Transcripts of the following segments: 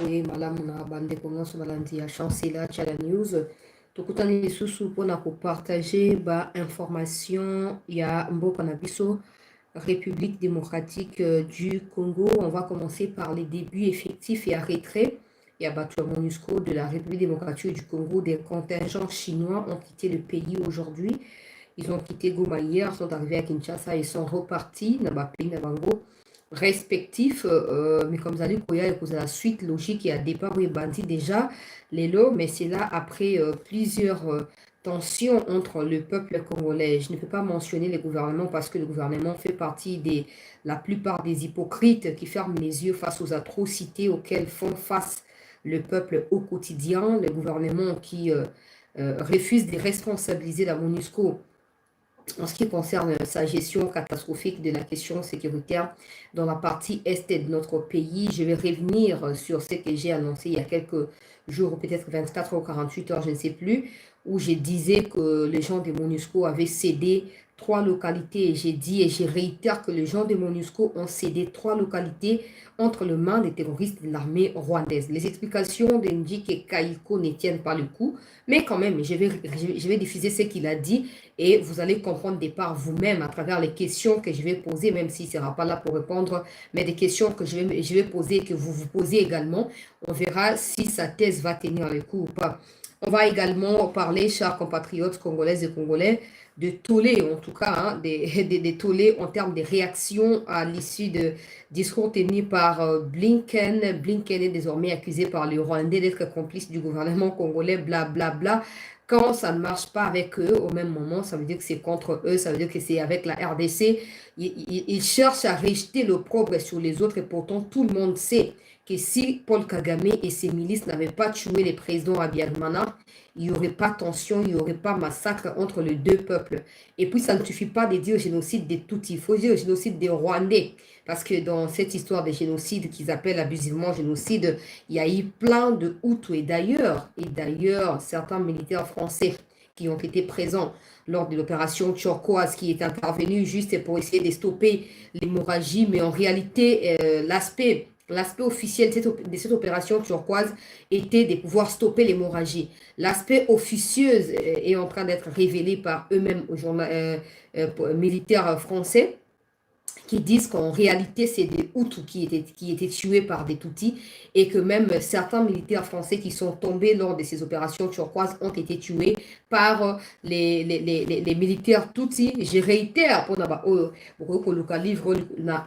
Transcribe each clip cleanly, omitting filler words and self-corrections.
et malamuna bande commence balandi à chancela la news tokutani susu pona ko partager ba information ya mboka na biso République démocratique du Congo. On va commencer par les débuts effectifs et arrêtés. Il y a battu MONUSCO de la République démocratique du Congo. Des contingents chinois ont quitté le pays aujourd'hui. Ils ont quitté Goma hier, sont arrivés à Kinshasa et sont repartis dans le pays Nabango respectifs. Mais comme vous allez voir, la suite logique et à départ, oui, bandit déjà les lots, mais c'est là après plusieurs tensions entre le peuple congolais. Je ne peux pas mentionner les gouvernements parce que le gouvernement fait partie de la plupart des hypocrites qui ferment les yeux face aux atrocités auxquelles font face le peuple au quotidien. Le gouvernement qui refuse de responsabiliser la MONUSCO en ce qui concerne sa gestion catastrophique de la question sécuritaire dans la partie est de notre pays. Je vais revenir sur ce que j'ai annoncé il y a quelques jours, peut-être 24 ou 48 heures, je ne sais plus, où je disais que les gens de MONUSCO avaient cédé 3 localités. Et j'ai dit et je réitère que les gens de MONUSCO ont cédé 3 localités entre les mains des terroristes de l'armée rwandaise. Les explications d'Indjik et Kaiko ne tiennent pas le coup, mais quand même, je vais diffuser ce qu'il a dit et vous allez comprendre des par vous-même à travers les questions que je vais poser, même s'il ne sera pas là pour répondre, mais des questions que je vais poser et que vous vous posez également. On verra si sa thèse va tenir le coup ou pas. On va également parler, chers compatriotes congolaises et congolais, de tollé, en tout cas, hein, des tollés en termes de réactions à l'issue de discours tenus par Blinken. Blinken est désormais accusé par les Rwandais d'être complice du gouvernement congolais, blablabla. Bla, bla. Quand ça ne marche pas avec eux, au même moment, ça veut dire que c'est contre eux, ça veut dire que c'est avec la RDC. Ils cherchent à rejeter l'opprobre sur les autres et pourtant tout le monde sait que si Paul Kagame et ses milices n'avaient pas tué le président Abiyarimana, il n'y aurait pas tension, il n'y aurait pas massacre entre les deux peuples. Et puis, ça ne suffit pas de dire génocide des Tutsis, il faut dire génocide des Rwandais. Parce que dans cette histoire de génocide qu'ils appellent abusivement génocide, il y a eu plein de Hutus. Et d'ailleurs, certains militaires français qui ont été présents lors de l'opération Turquoise qui est intervenue juste pour essayer de stopper l'hémorragie. Mais en réalité, l'aspect officiel de cette opération turquoise était de pouvoir stopper l'hémorragie. L'aspect officieux est en train d'être révélé par eux-mêmes militaires français qui disent qu'en réalité, c'est des Hutus qui étaient tués par des Tutsis et que même certains militaires français qui sont tombés lors de ces opérations turquoises ont été tués par les militaires Tutsis. Je réitère, pour le livre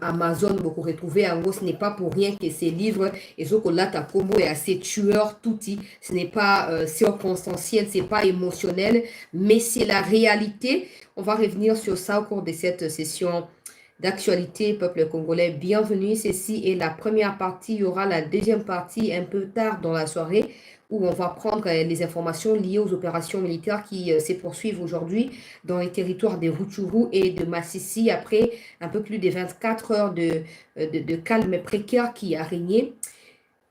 Amazon, vous retrouvez en gros, ce n'est pas pour rien que ces livres, et ce que là, et à ces tueurs Tutsis, ce n'est pas circonstanciel, ce n'est pas émotionnel, mais c'est la réalité. On va revenir sur ça au cours de cette session d'actualité, peuple congolais, bienvenue. Ceci est la première partie. Il y aura la deuxième partie un peu tard dans la soirée où on va prendre les informations liées aux opérations militaires qui se poursuivent aujourd'hui dans les territoires de Rutshuru et de Masisi après un peu plus de 24 heures de calme précaire qui a régné.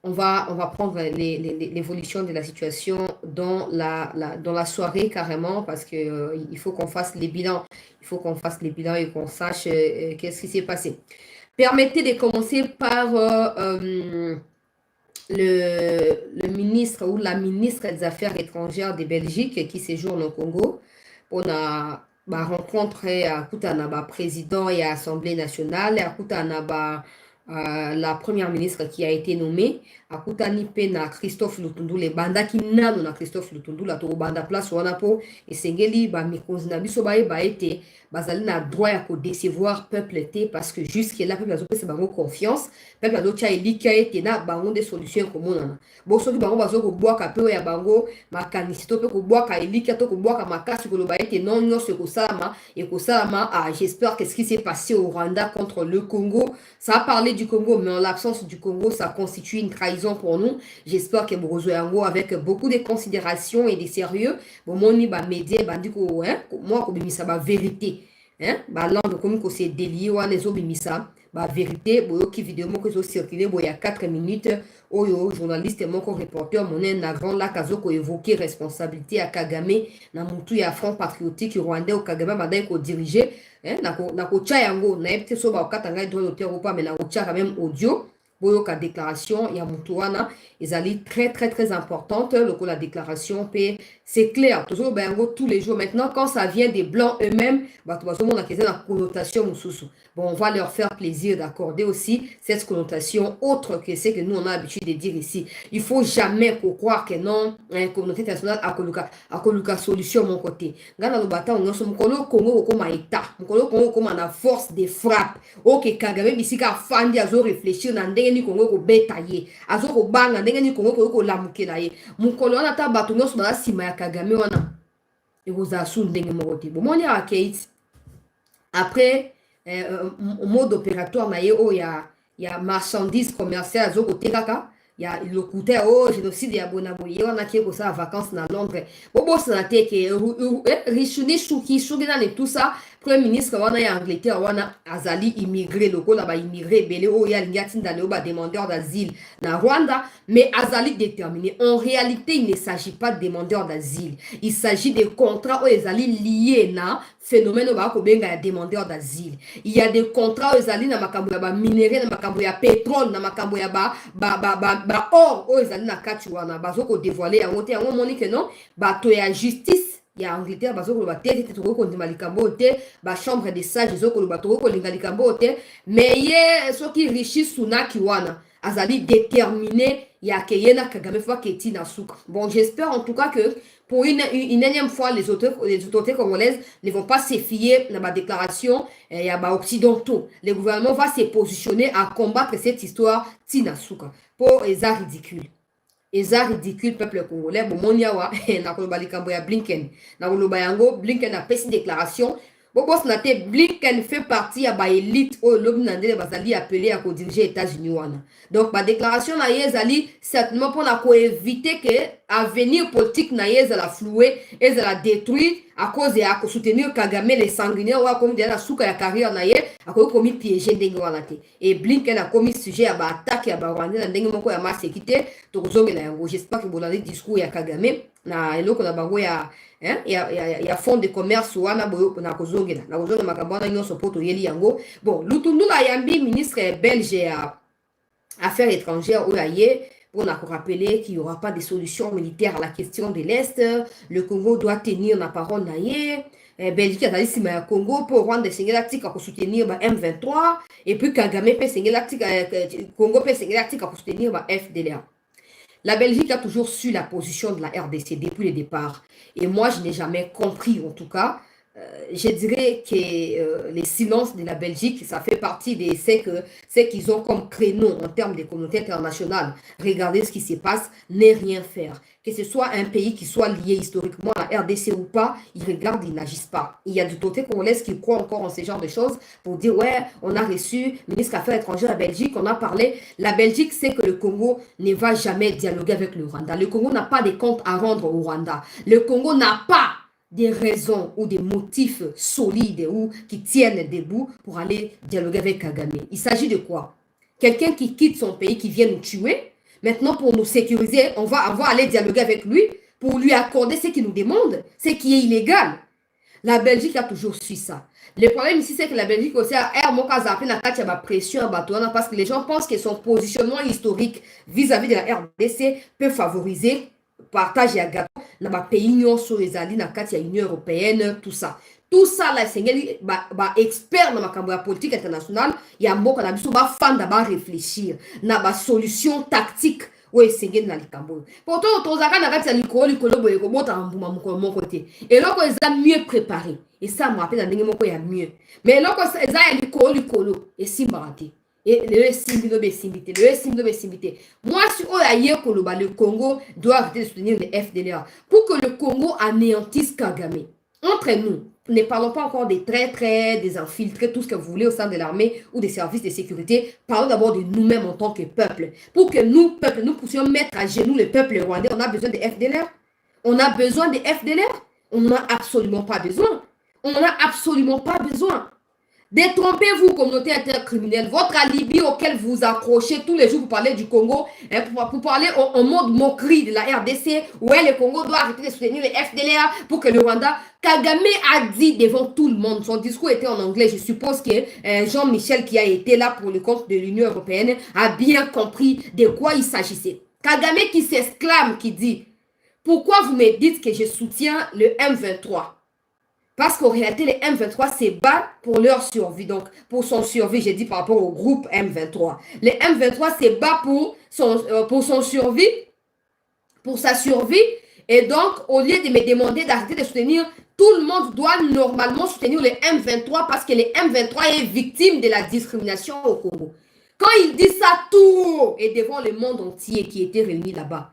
On va prendre l'évolution de la situation dans la soirée carrément parce qu'il faut qu'on fasse les bilans. Il faut qu'on fasse les bilans et qu'on sache qu'est-ce qui s'est passé. Permettez de commencer par le ministre ou la ministre des Affaires étrangères de Belgique qui séjourne au Congo. On a rencontré à Koutanaba président et Assemblée nationale, à Koutanaba la première ministre qui a été nommée, à Koutanipe na Christophe Lutundu, les banda qui nano na Christophe Lutundu, la tour banda place wanapo, et sengeli ba mikozi na biso ba été, bazali na droit à décevoir peuple té parce que jusque là peuple azope c'est bango confiance, peuple azo tia elika été na bango des solutions comme on bon soki bango bazo ko boaka pe ya bango makanisito pe ko boaka elika to ko boaka makasi ko lo ba été non nyonso ko salama et ko salama j'espère qu'est-ce qui s'est passé au Rwanda contre le Congo. Ça a parlé du Congo, mais en l'absence du Congo, ça constitue une trahison pour nous. J'espère que Brozo Yango, avec beaucoup de considération et de sérieux, bon, moi, média, dit que, moi, comme ça, vérité. Bah, là, comme c'est délié, ou les autres, vérité, qui vidéo, que j'ai circulé, il y a 4 minutes, journaliste, mon reporter, mon avant, là, Kazoko évoqué responsabilité à Kagame, na mutu ya Front Patriotique Rwandais au Kagame, madame, ko diriger. Na ko cha yango na epte so ba okata ngai droit d'auteur ou pas mais na ko cha quand même audio boyoka déclaration ya mutuana ezali très très très importante la déclaration c'est clair toujours tous les jours maintenant quand ça vient des blancs eux-mêmes la connotation mususu. Bon, on va leur faire plaisir d'accorder aussi cette connotation autre que ce que nous on a l'habitude de dire ici. Il faut jamais croire que non la communauté internationale a coloca solution mon côté ngana lobata on so mukolo Congo comme état mukolo Congo comme na force de frappe OK Kagame bisika fandi azo réfléchir na ndenge ni Congo ko betaye azo ko banga ndenge ni Congo ko lamukela ye mukolo wana ta bato nyonso bala sima ya Kagame wana ekoza su ndenge moko te bomoni ya Kate après mode opératoire na ye o ya marchandise commerciale azo ko tekaka ya lokuta o génocide ya bonaboye wana ki ko sa vacances na Londres bobo sana te ke richuni shuki na tout ça premier ministre wana ya Angleterre wana azali immigré lokola ba immigré belé o ya lingati ndale o ba demandeur d'asile na Rwanda mais azali déterminé en réalité il ne s'agit pas de demandeur d'asile il s'agit de contrats o ezali liés na phénomène ba ko benga ya demandeur d'asile il y a des contrats o ezali na makambo ya ba minerais na makambo ya pétrole na makambo ya ba or o ezali na kati wana bazoko dévoiler yango te yango moni que non bato ya justice ya Angleterre bazoko ba te toko kondima likambo te ba chambre des sages ezoko ba toko kolinga likambo te mais ye soki richi sunaki wana azali déterminé ya keyena Kagame fois keti na suka. Bon, j'espère en tout cas que pour une énième fois les autorités congolaises ne vont pas se fier à ma déclaration occidentaux. Le gouvernement va se positionner à combattre cette histoire tina suka. Pour eza ridicule. Eza ridicule peuple congolais bon moniawa na koloba likambo ya Blinken. Na koloba yango Blinken a fait une déclaration. Bobo Snate Blinken fait partie à ba élite au lobby nandele bazali appelé à diriger les États-Unis wana. Donc ma déclaration na yezali certainement pour la éviter que avenir politique na yezala flouer et la détruire à cause de à soutenir Kagame les sanguinaires ou comme de la souka ya carrière na ye a commis piéger ndenge wana te. Et Blinken a commis sujet à ba attaque à ba Rwanda na ndenge moko ya masekité to kozongela yango. J'espère que bolandi discours ya Kagame na eloko na bango ya ya fond de commerce wana boyo na kozongela makambo wana nyonso poto yeli yango. Bon Lutundula Yambi ministre belge à affaires étrangères oyaye pour nous rappeler qu'il n'y aura pas de solution militaire à la question de l'Est. Le Congo doit tenir la parole naïe. Belgique a dit que Congo pour Rwanda pour soutenir M23 et puis Kagame peut Congo peut pour soutenir FDLR. La Belgique a toujours su la position de la RDC depuis le départ. Et moi, je n'ai jamais compris, en tout cas. Je dirais que les silences de la Belgique, ça fait partie de ce qu'ils ont comme créneau en termes de communauté internationale. Regardez ce qui se passe, ne rien faire. Que ce soit un pays qui soit lié historiquement à la RDC ou pas, ils regardent, ils n'agissent pas. Il y a du côté congolais qui croient encore en ce genre de choses pour dire, ouais, on a reçu le ministre des Affaires étrangères à la Belgique, on a parlé. La Belgique sait que le Congo ne va jamais dialoguer avec le Rwanda. Le Congo n'a pas de comptes à rendre au Rwanda. Le Congo n'a pas des raisons ou des motifs solides ou qui tiennent debout pour aller dialoguer avec Kagame. Il s'agit de quoi? Quelqu'un qui quitte son pays, qui vient nous tuer. Maintenant, pour nous sécuriser, on va aller dialoguer avec lui pour lui accorder ce qu'il nous demande, ce qui est illégal. La Belgique a toujours su ça. Le problème ici, c'est que la Belgique aussi a la pression parce que les gens pensent que son positionnement historique vis-à-vis de la RDC peut favoriser partage ya gâteau na ba pays nyonso ezali na kati ya Union européenne tout ça là sengeli ba expert na makambo ya politique internationale ya mboka na biso ba fanda ba réfléchir na ba solution tactique o esengeli na likambo pourtant tozaka na kati ya likolo boye ko bota mbuma moko te eloko eza mieux préparé et ça me rappelle ndenge moko ya mieux mais eloko eza ya likolo esimba te. Et le simbité. Moi, si le Congo doit arrêter de soutenir les FDLR pour que le Congo anéantisse Kagame. Entre nous, ne parlons pas encore des traîtres, des infiltrés, tout ce que vous voulez au sein de l'armée ou des services de sécurité. Parlons d'abord de nous-mêmes en tant que peuple. Pour que nous, peuple, nous puissions mettre à genoux le peuple rwandais, on a besoin des FDLR. On a besoin des FDLR. On n'en a absolument pas besoin. On n'en a absolument pas besoin. Détrompez-vous, communauté intercriminelle. Votre alibi auquel vous accrochez tous les jours pour parler du Congo, hein, pour parler en mode moquerie de la RDC, ouais, le Congo doit arrêter de soutenir les FDLR pour que le Rwanda. Kagame a dit devant tout le monde, son discours était en anglais, je suppose que Jean-Michel, qui a été là pour le compte de l'Union européenne, a bien compris de quoi il s'agissait. Kagame qui s'exclame, qui dit, pourquoi vous me dites que je soutiens le M23? Parce qu'en réalité, les M23 se battent pour leur survie. Donc, pour son survie, j'ai dit par rapport au groupe M23. Les M23 se battent pour son survie, pour sa survie. Et donc, au lieu de me demander d'arrêter de soutenir, tout le monde doit normalement soutenir les M23 parce que les M23 est victime de la discrimination au Congo. Quand il dit ça tout haut et devant le monde entier qui était réuni là-bas,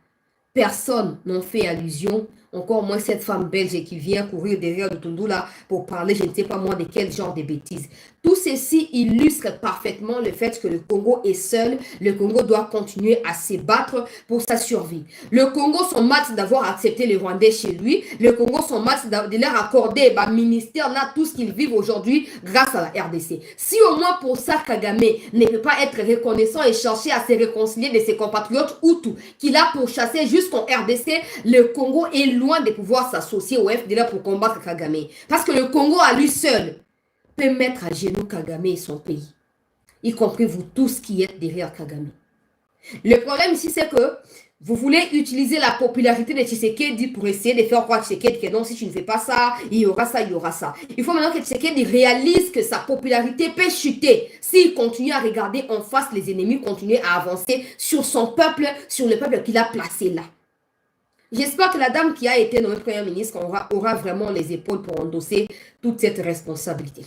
personne n'en fait allusion, encore moins cette femme belge qui vient courir derrière le Tundula pour parler, je ne sais pas moi, de quel genre de bêtises. Tout ceci illustre parfaitement le fait que le Congo est seul. Le Congo doit continuer à se battre pour sa survie. Le Congo, son max d'avoir accepté les Rwandais chez lui. Le Congo, son max de leur accorder ministère là tout ce qu'ils vivent aujourd'hui grâce à la RDC. Si au moins pour ça, Kagame ne peut pas être reconnaissant et chercher à se réconcilier de ses compatriotes Hutus qu'il a pourchassé jusqu'en RDC, le Congo est loin de pouvoir s'associer au FDLR pour combattre Kagame. Parce que le Congo à lui seul peut mettre à genoux Kagame et son pays, y compris vous tous qui êtes derrière Kagame. Le problème ici, c'est que vous voulez utiliser la popularité de Tshisekedi pour essayer de faire croire à Tshisekedi que non, si tu ne fais pas ça, il y aura ça, il y aura ça. Il faut maintenant que Tshisekedi réalise que sa popularité peut chuter s'il continue à regarder en face les ennemis, continuer à avancer sur son peuple, sur le peuple qu'il a placé là. J'espère que la dame qui a été nommée première ministre aura vraiment les épaules pour endosser toute cette responsabilité.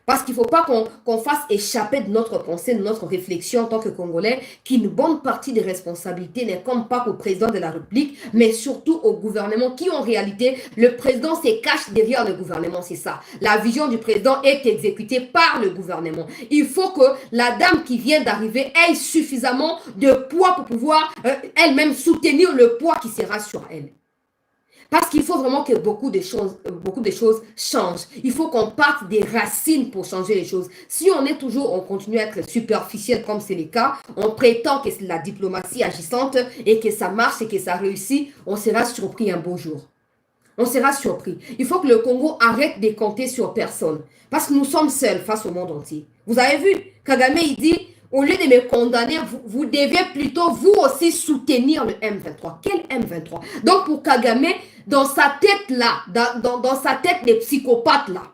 Parce qu'il ne faut pas qu'on fasse échapper de notre pensée, de notre réflexion en tant que Congolais, qu'une bonne partie des responsabilités n'est comme pas au président de la République, mais surtout au gouvernement, qui en réalité, le président se cache derrière le gouvernement, c'est ça. La vision du président est exécutée par le gouvernement. Il faut que la dame qui vient d'arriver ait suffisamment de poids pour pouvoir elle-même soutenir le poids qui sera sur elle. Parce qu'il faut vraiment que beaucoup de choses changent. Il faut qu'on parte des racines pour changer les choses. Si on continue à être superficiel comme c'est le cas, on prétend que c'est la diplomatie agissante et que ça marche et que ça réussit, on sera surpris un beau jour. On sera surpris. Il faut que le Congo arrête de compter sur personne. Parce que nous sommes seuls face au monde entier. Vous avez vu, Kagame, il dit, au lieu de me condamner, vous devez plutôt vous aussi soutenir le M23. Quel M23? Donc pour Kagame, dans sa tête là, dans sa tête des psychopathes là,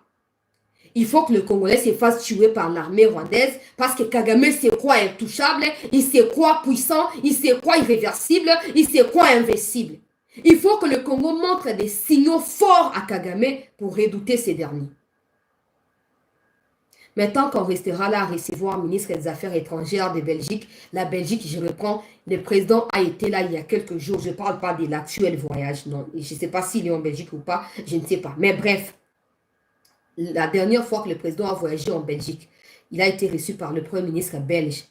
il faut que le Congolais se fasse tuer par l'armée rwandaise parce que Kagame se croit intouchable, il se croit puissant, il se croit irréversible, il se croit invincible. Il faut que le Congo montre des signaux forts à Kagame pour redouter ces derniers. Mais tant qu'on restera là à recevoir le ministre des Affaires étrangères de Belgique, la Belgique, je reprends, le président a été là il y a quelques jours. Je ne parle pas de l'actuel voyage, non. Je ne sais pas s'il est en Belgique ou pas, je ne sais pas. Mais bref, la dernière fois que le président a voyagé en Belgique, il a été reçu par le premier ministre belge.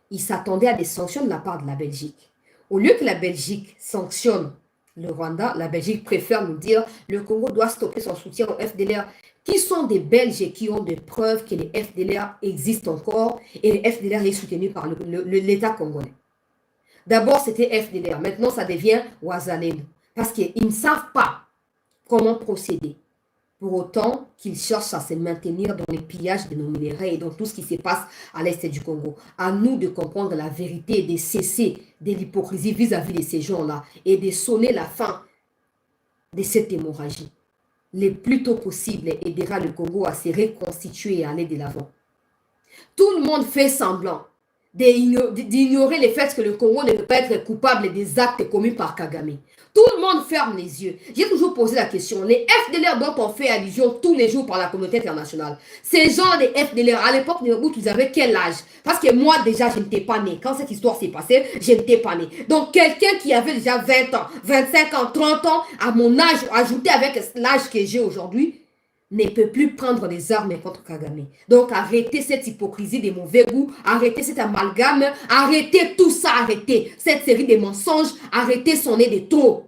Il s'attendait à des sanctions de la part de la Belgique. Au lieu que la Belgique sanctionne le Rwanda, la Belgique préfère nous dire le Congo doit stopper son soutien au FDLR. Qui sont des Belges qui ont des preuves que les FDLR existent encore et les FDLR est soutenu par l'État congolais. D'abord, c'était FDLR. Maintenant, ça devient Ouazalem. Parce qu'ils ne savent pas comment procéder. Pour autant qu'ils cherchent à se maintenir dans les pillages de nos minéraux et dans tout ce qui se passe à l'est du Congo. À nous de comprendre la vérité et de cesser de l'hypocrisie vis-à-vis de ces gens-là et de sonner la fin de cette hémorragie. Le plus tôt possible aidera le Congo à se reconstituer et à aller de l'avant. Tout le monde fait semblant d'ignorer le fait que le Congo ne peut pas être coupable des actes commis par Kagame. Tout le monde ferme les yeux. J'ai toujours posé la question. Les FDLR dont on fait allusion tous les jours par la communauté internationale, ces gens des FDLR, à l'époque où vous avez quel âge? Parce que moi déjà, je n'étais pas né. Quand cette histoire s'est passée, je n'étais pas né. Donc quelqu'un qui avait déjà 20 ans, 25 ans, 30 ans, à mon âge, ajouté avec l'âge que j'ai aujourd'hui, ne peut plus prendre des armes contre Kagame. Donc arrêtez cette hypocrisie des mauvais goûts, arrêtez cet amalgame, arrêtez tout ça, arrêtez cette série de mensonges, arrêtez son nez de trop.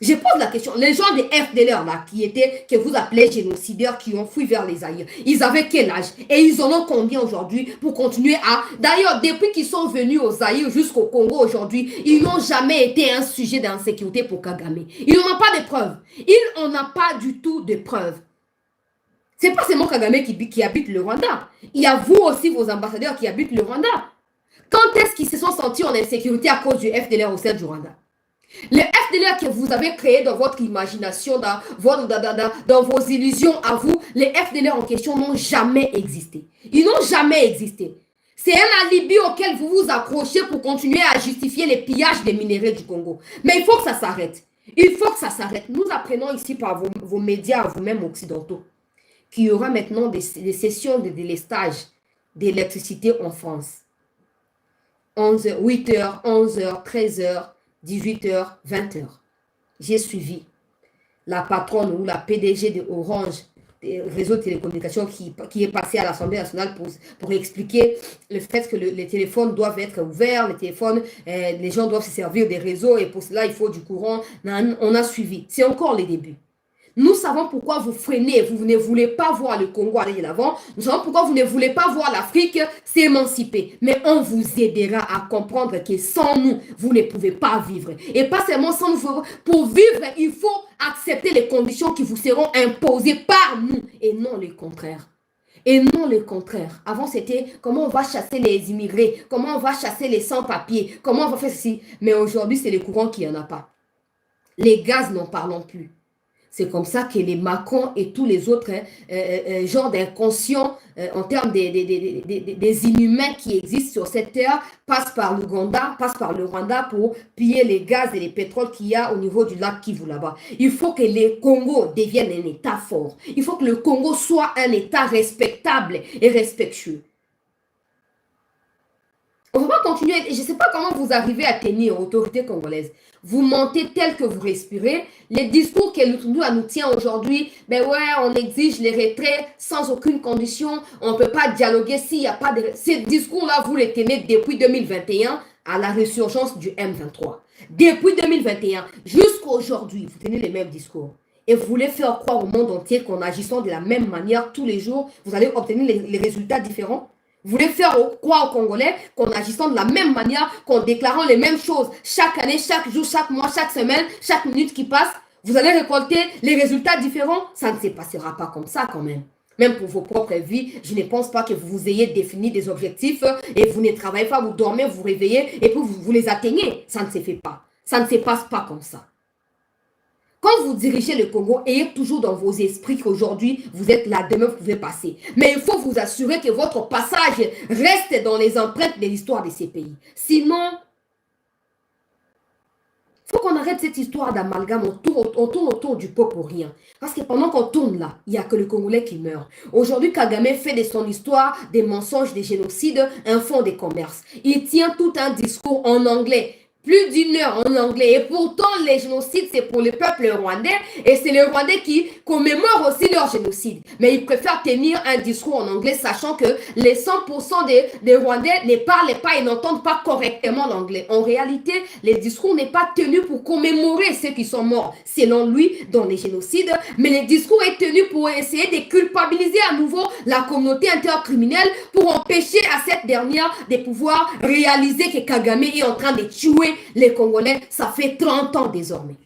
Je pose la question, les gens des FDLR là, que vous appelez génocidaires, qui ont fui vers les Zaïre, ils avaient quel âge? Et ils en ont combien aujourd'hui pour continuer à... D'ailleurs, depuis qu'ils sont venus aux Zaïre jusqu'au Congo aujourd'hui, ils n'ont jamais été un sujet d'insécurité pour Kagame. Ils n'en ont pas de preuves. Ils n'en ont pas du tout de preuves. C'est pas seulement Kagame qui habite le Rwanda. Il y a vous aussi, vos ambassadeurs qui habitent le Rwanda. Quand est-ce qu'ils se sont sentis en insécurité à cause du FDLR au sein du Rwanda? Les FDLR que vous avez créés dans votre imagination, dans vos illusions à vous, les FDLR en question n'ont jamais existé. Ils n'ont jamais existé. C'est un alibi auquel vous vous accrochez pour continuer à justifier les pillages des minéraux du Congo. Mais il faut que ça s'arrête. Il faut que ça s'arrête. Nous apprenons ici par vos médias, vous-même occidentaux, qu'il y aura maintenant des sessions de délestage d'électricité en France. 11h, 8h, 11h, 13h, 18h, 20h. J'ai suivi la patronne ou la PDG de Orange, des réseaux de télécommunications, qui est passée à l'Assemblée nationale pour expliquer le fait que les téléphones doivent être ouverts, les gens doivent se servir des réseaux et pour cela, il faut du courant. On a suivi. C'est encore les débuts. Nous savons pourquoi vous freinez, vous ne voulez pas voir le Congo aller de l'avant. Nous savons pourquoi vous ne voulez pas voir l'Afrique s'émanciper. Mais on vous aidera à comprendre que sans nous, vous ne pouvez pas vivre. Et pas seulement sans nous, pour vivre, il faut accepter les conditions qui vous seront imposées par nous et non le contraire. Et non le contraire. Avant, c'était comment on va chasser les immigrés, comment on va chasser les sans-papiers, comment on va faire ceci. Mais aujourd'hui, c'est les courants qui n'en a pas. Les gaz, n'en parlons plus. C'est comme ça que les Macron et tous les autres genres d'inconscients en termes des inhumains qui existent sur cette terre passent par l'Ouganda, passent par le Rwanda pour piller les gaz et les pétroles qu'il y a au niveau du lac Kivu là-bas. Il faut que le Congo devienne un État fort. Il faut que le Congo soit un État respectable et respectueux. On ne va pas continuer. Je ne sais pas comment vous arrivez à tenir autorité congolaise. Vous mentez tel que vous respirez. Les discours que nous tient aujourd'hui, ben ouais, on exige les retraits sans aucune condition. On ne peut pas dialoguer s'il n'y a pas de... Ces discours-là, vous les tenez depuis 2021 à la résurgence du M23. Depuis 2021 jusqu'à aujourd'hui, vous tenez les mêmes discours. Et vous voulez faire croire au monde entier qu'en agissant de la même manière tous les jours, vous allez obtenir les résultats différents. Vous voulez faire croire aux Congolais qu'en agissant de la même manière, qu'en déclarant les mêmes choses chaque année, chaque jour, chaque mois, chaque semaine, chaque minute qui passe, vous allez récolter les résultats différents? Ça ne se passera pas comme ça quand même. Même pour vos propres vies, je ne pense pas que vous ayez défini des objectifs et vous ne travaillez pas, vous dormez, vous réveillez et puis vous les atteignez. Ça ne se fait pas. Ça ne se passe pas comme ça. Quand vous dirigez le Congo, ayez toujours dans vos esprits qu'aujourd'hui, vous êtes là, demain, vous pouvez passer. Mais il faut vous assurer que votre passage reste dans les empreintes de l'histoire de ces pays. Sinon, il faut qu'on arrête cette histoire d'amalgame. On tourne autour du pot pour rien. Parce que pendant qu'on tourne là, il n'y a que le Congolais qui meurt. Aujourd'hui, Kagame fait de son histoire des mensonges, des génocides, un fonds de commerce. Il tient tout un discours en anglais. Plus d'une heure en anglais. Et pourtant, les génocides, c'est pour le peuple rwandais. Et c'est les Rwandais qui commémorent aussi leur génocide. Mais ils préfèrent tenir un discours en anglais, sachant que les 100% des Rwandais ne parlent pas et n'entendent pas correctement l'anglais. En réalité, les discours n'est pas tenu pour commémorer ceux qui sont morts, selon lui, dans les génocides. Mais le discours est tenu pour essayer de culpabiliser à nouveau la communauté intercriminelle pour empêcher à cette dernière de pouvoir réaliser que Kagame est en train de tuer les Congolais. Ça fait 30 ans désormais.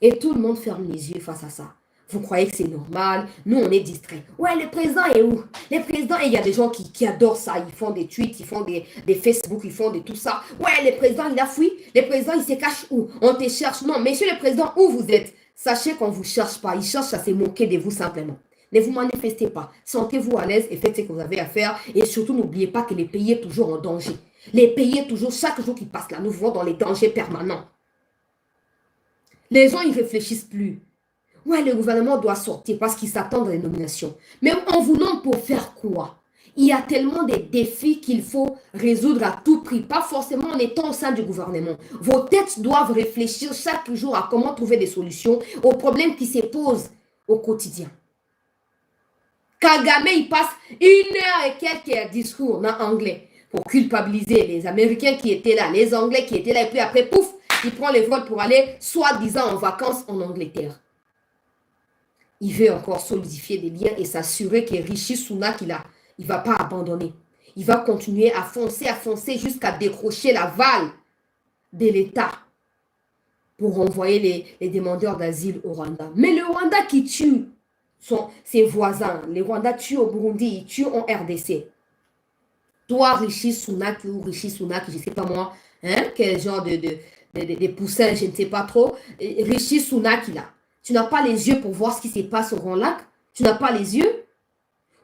Et tout le monde ferme les yeux face à ça. Vous croyez que c'est normal? Nous, on est distraits. Ouais, le président est où? Le président, et il y a des gens qui adorent ça. Ils font des tweets, ils font des Facebook, ils font de tout ça. Ouais, le président, il a fui. Le président, il se cache où? On te cherche. Non, monsieur le président, où vous êtes? Sachez qu'on ne vous cherche pas. Il cherche à se moquer de vous simplement. Ne vous manifestez pas. Sentez-vous à l'aise et faites ce que vous avez à faire. Et surtout, n'oubliez pas que le pays est toujours en danger. Les pays est toujours, chaque jour qui passe là, nous vivons dans les dangers permanents. Les gens, ils ne réfléchissent plus. Ouais, le gouvernement doit sortir parce qu'ils s'attendent à les nominations. Mais on vous nomme pour faire quoi? Il y a tellement de défis qu'il faut résoudre à tout prix, pas forcément en étant au sein du gouvernement. Vos têtes doivent réfléchir chaque jour à comment trouver des solutions aux problèmes qui se posent au quotidien. Kagame, il passe 1 heure et quelques discours en anglais pour culpabiliser les Américains qui étaient là, les Anglais qui étaient là, et puis après, pouf, il prend les vols pour aller, soi-disant, en vacances en Angleterre. Il veut encore solidifier des liens et s'assurer que Rishi Sunak, il ne va pas abandonner. Il va continuer à foncer jusqu'à décrocher l'aval de l'État pour envoyer les demandeurs d'asile au Rwanda. Mais le Rwanda qui tue ses voisins, les Rwandais tuent au Burundi, ils tuent en RDC. Toi, Rishi Sunak ou Rishi Sunak, je ne sais pas moi, hein, quel genre de poussins, je ne sais pas trop. Rishi Sunak, tu n'as pas les yeux pour voir ce qui se passe au Grand Lac. Tu n'as pas les yeux.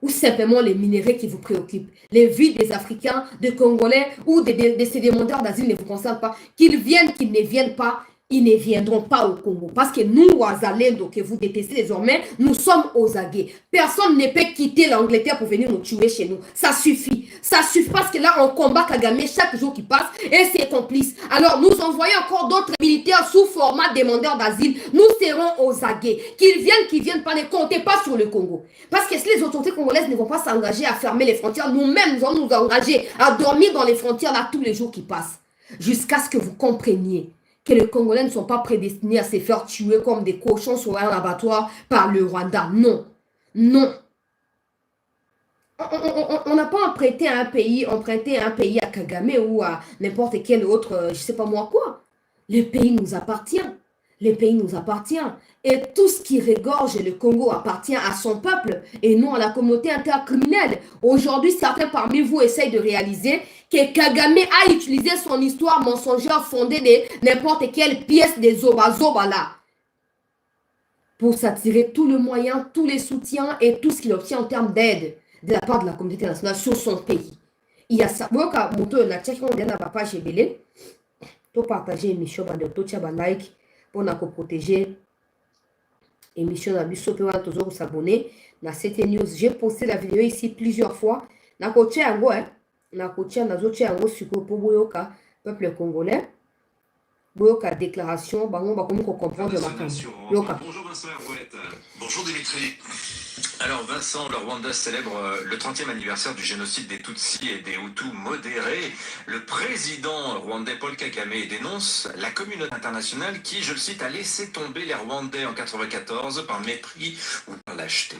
Ou simplement les minéraux qui vous préoccupent. Les vies des Africains, des Congolais ou de ces demandeurs d'asile ne vous concernent pas. Qu'ils viennent, qu'ils ne viennent pas, ils ne viendront pas au Congo. Parce que nous, Ouazalendo, que vous détestez désormais, nous sommes aux aguets. Personne ne peut quitter l'Angleterre pour venir nous tuer chez nous. Ça suffit. Ça suffit parce que là, on combat Kagame chaque jour qui passe et ses complices. Alors, nous envoyons encore d'autres militaires sous format demandeurs d'asile. Nous serons aux aguets. Qu'ils viennent pas, ne comptez pas sur le Congo. Parce que si les autorités congolaises ne vont pas s'engager à fermer les frontières, nous-mêmes, nous allons nous engager à dormir dans les frontières là tous les jours qui passent. Jusqu'à ce que vous compreniez que les Congolais ne sont pas prédestinés à se faire tuer comme des cochons sur un abattoir par le Rwanda. Non. Non. On n'a pas emprunté un pays à Kagame ou à n'importe quel autre, je ne sais pas moi quoi. Le pays nous appartient. Le pays nous appartient. Et tout ce qui regorge le Congo appartient à son peuple et non à la communauté intercriminelle. Aujourd'hui, certains parmi vous essayent de réaliser que Kagame a utilisé son histoire mensongère fondée de n'importe quelle pièce des Zoba là pour s'attirer tout le moyen, tous les soutiens et tout ce qu'il obtient en termes d'aide de la part de la communauté nationale sur son pays. Il y a ça. Moi, quand on a checké, on a la page belé, to partager émission, to tchaba like pour nous protéger. Émission na biso pe wana toujours s'abonner na cette news. J'ai posté la vidéo ici plusieurs fois. Na koche yango na koche na zo yango siko po boyoka peuple congolais. Boyoka déclaration bango ba komi ko comprendre makambo. Yoka. Bonjour Vincent Herouette. Bonjour Dimitri. Alors Vincent, le Rwanda célèbre le 30e anniversaire du génocide des Tutsis et des Hutus modérés. Le président rwandais Paul Kagame dénonce la communauté internationale qui, je le cite, a laissé tomber les Rwandais en 1994 par mépris ou par lâcheté.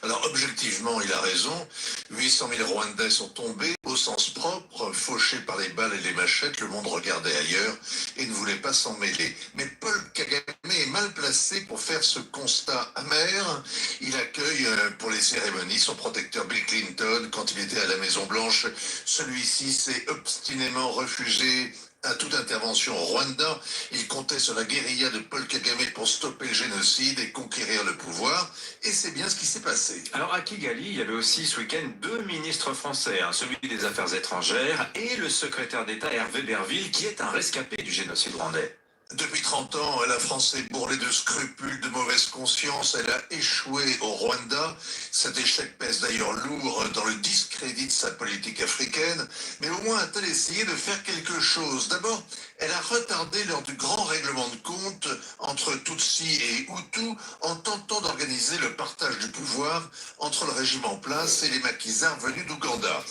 Alors objectivement, il a raison. 800 000 Rwandais sont tombés au sens propre, fauchés par les balles et les machettes. Le monde regardait ailleurs et ne voulait pas s'en mêler. Mais Paul Kagame est mal placé pour faire ce constat amer. Il accueille pour les cérémonies son protecteur Bill Clinton quand il était à la Maison Blanche. Celui-ci s'est obstinément refusé à toute intervention au Rwanda. Il comptait sur la guérilla de Paul Kagame pour stopper le génocide et conquérir le pouvoir. Et c'est bien ce qui s'est passé. Alors à Kigali, il y avait aussi ce week-end 2 ministres français, celui des Affaires étrangères et le secrétaire d'État Hervé Berville, qui est un rescapé du génocide rwandais. Depuis 30 ans, la France est bourrée de scrupules, de mauvaise conscience. Elle a échoué au Rwanda. Cet échec pèse d'ailleurs lourd dans le discrédit de sa politique africaine. Mais au moins a-t-elle essayé de faire quelque chose. D'abord, elle a retardé l'heure du grand règlement de compte entre Tutsis et Hutus en tentant d'organiser le partage du pouvoir entre le régime en place et les maquisards venus d'Ouganda.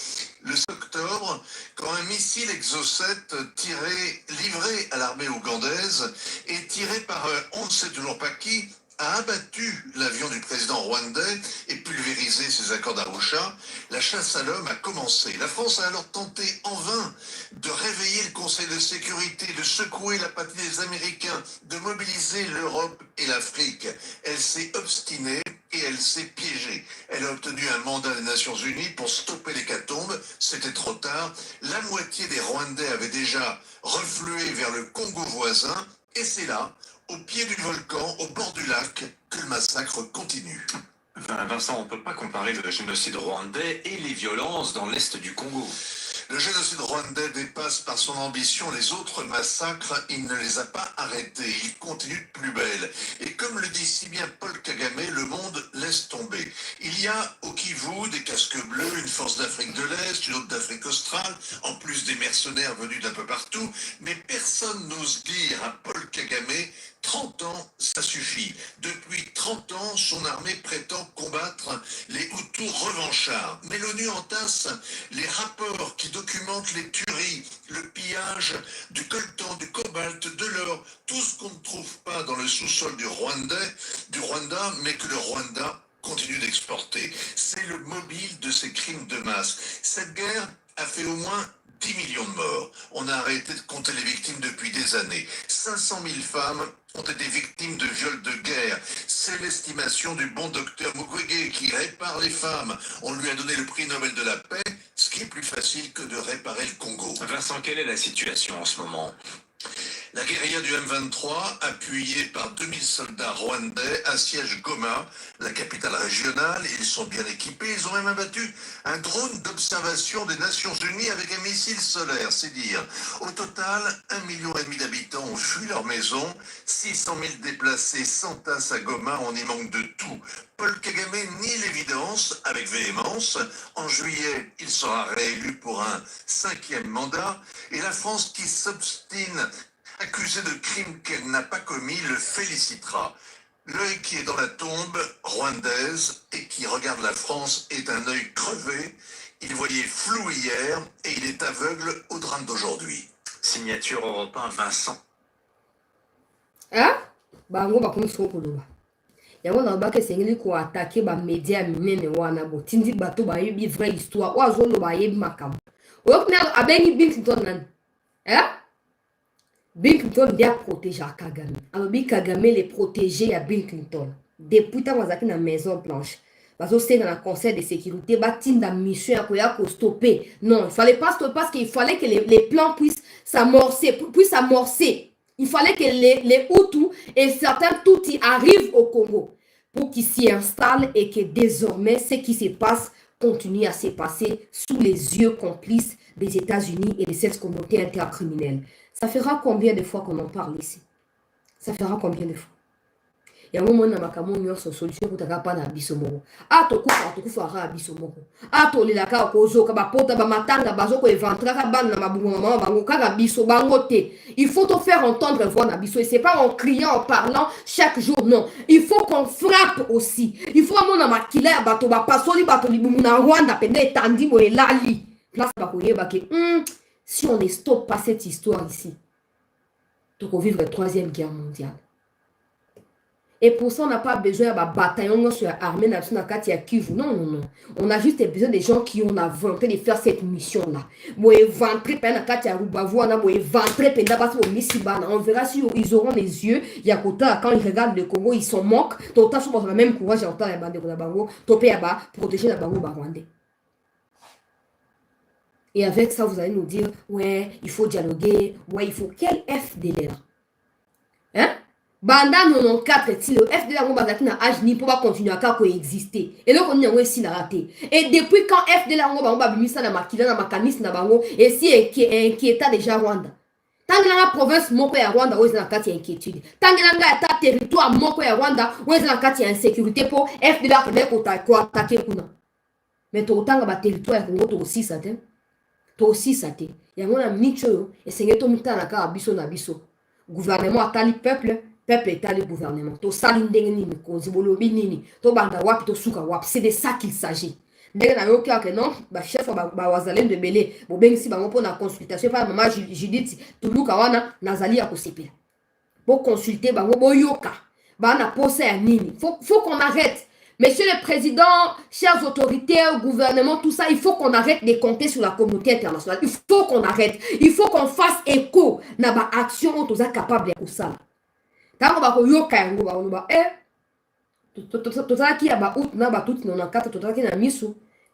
Le 7 octobre, quand un missile Exocet livré à l'armée ougandaise et tiré par on ne sait toujours pas qui, a abattu l'avion du président rwandais et pulvérisé ses accords d'Arusha, la chasse à l'homme a commencé. La France a alors tenté en vain de réveiller le Conseil de sécurité, de secouer la patrie des Américains, de mobiliser l'Europe et l'Afrique. Elle s'est obstinée et elle s'est piégée. Elle a obtenu un mandat des Nations Unies pour stopper l'hécatombe. C'était trop tard. La moitié des Rwandais avaient déjà reflué vers le Congo voisin. Et c'est là, au pied du volcan, au bord du lac, que le massacre continue. Vincent, on ne peut pas comparer le génocide rwandais et les violences dans l'est du Congo. Le génocide rwandais dépasse par son ambition les autres massacres. Il ne les a pas arrêtés. Il continue de plus belle. Et comme le dit si bien Paul Kagame, le monde laisse tomber. Il y a au Kivu des casques bleus, une force d'Afrique de l'Est, une autre d'Afrique australe, en plus des mercenaires venus d'un peu partout. Mais personne n'ose dire à Paul Kagame, 30 ans, ça suffit. Depuis 30 ans, son armée prétend combattre les Hutus revanchards. Mais l'ONU entasse les rapports qui documentent les tueries, le pillage gage, du coltan, du cobalt, de l'or, tout ce qu'on ne trouve pas dans le sous-sol du Rwanda, mais que le Rwanda continue d'exporter. C'est le mobile de ces crimes de masse. Cette guerre a fait au moins 10 millions de morts. On a arrêté de compter les victimes depuis des années. 500 000 femmes ont été victimes de viols de guerre. C'est l'estimation du bon docteur Mukwege qui répare les femmes. On lui a donné le prix Nobel de la paix, ce qui est plus facile que de réparer le Congo. Vincent, quelle est la situation en ce moment? La guérilla du M23, appuyée par 2000 soldats rwandais, assiège Goma, la capitale régionale. Ils sont bien équipés. Ils ont même abattu un drone d'observation des Nations Unies avec un missile solaire, c'est dire. Au total, 1,5 million d'habitants ont fui leur maison. 600 000 déplacés s'entassent à Goma. On y manque de tout. Paul Kagame nie l'évidence avec véhémence. En juillet, il sera réélu pour un 5e mandat. Et la France qui s'obstine, accusée de crimes qu'elle n'a pas commis, le félicitera. L'œil qui est dans la tombe rwandaise et qui regarde la France est un œil crevé. Il voyait flou hier et il est aveugle au drame d'aujourd'hui. Signature européen, Vincent. Hein? Bango bakomi sokoloba. Yango na bake sengeli ko attaquer ba média minene wana bo tindi bato ba yebi vraie histoire. Wa zo lo ba yebi makam. Okna abengi Bill Clinton nan. Hein? Bill Clinton doit protéger Kagame. Alors Bill Kagame les protéger à Bill Clinton. Depuis tant wazaki na Maison Blanche. Bazo c'est dans la conseil de sécurité batinda mission ya ko stopper. Non, il fallait pas stopper parce qu'il fallait que les plans puissent s'amorcer. Il fallait que les Hutus et certains Tutsis arrivent au Congo pour qu'ils s'y installent et que désormais ce qui se passe continue à se passer sous les yeux complices des États-Unis et de cette communauté intercriminelle. Ça fera combien de fois qu'on en parle ici? Ça fera combien de fois? Il y a un moment où on a solution pour pas na biso moko. Ah to kufa ra biso moko. Ah to lilaka ko zo ka ba pota ba matanga bazo ko eventra ka ban na mabungo mama bango ka biso bango te. Il faut te faire entendre voix na biso et c'est pas en criant en parlant chaque jour non. Il faut qu'on frappe aussi. Il faut amona makila bato ba pasoli bato libumu na Rwanda pende etandi bo elali. Place ba ko yeba ke si on ne stoppe pas cette histoire ici, donc on vivre la 3e guerre mondiale. Et pour ça, on n'a pas besoin d'un bataillon sur l'armée nationale Kivu. Non, non, non. On a juste besoin des gens qui ont la volonté de faire cette mission-là. On verra si ils auront les yeux. Quand ils regardent le Congo, ils sont moquent. Ils sont le même courage à protéger la bango rwandais. Et avec ça, vous allez nous dire, ouais, il faut dialoguer. Ouais, il faut quel FDLR? Hein? Banda 94, le FDLR a âge ni pour continuer à coexister. Et là, on est aussi raté. Et depuis quand FDLR a mis ça dans ma mécanisme, et si qui est déjà Rwanda? Tant que la province moko ya Rwanda, où est la inquiétude. Tant que la territoire moko ya Rwanda, où est la insécurité pour FDLR qui attaquer. Mais tout autant que la territoire est aussi ça. Aussi ça. Il y a un micho et c'est que tout le temps na biso na biso. Gouvernement atali peuple etali gouvernement. To salindenge nini kozi bolobi nini. To banda wapi to suka wapi. C'est de ça qu'il s'agit. Ndenge na yo que non, ba chef ba wazalendo de belé, bo bengisi bango pour na consultation par maman Judith Tuluka wana nazali ya kosepela. Bo consulter bango bo yoka. Ba na posa ya nini. Faut qu'on arrête. Monsieur le Président, chers autorités, gouvernement, tout ça, il faut qu'on arrête de compter sur la communauté internationale. Il faut qu'on arrête. Il faut qu'on fasse écho na ba action tous capable de ça. Tango ba ko yoka yango ba ono ba to ça qui a ba out na ba tout na kata to qui na misu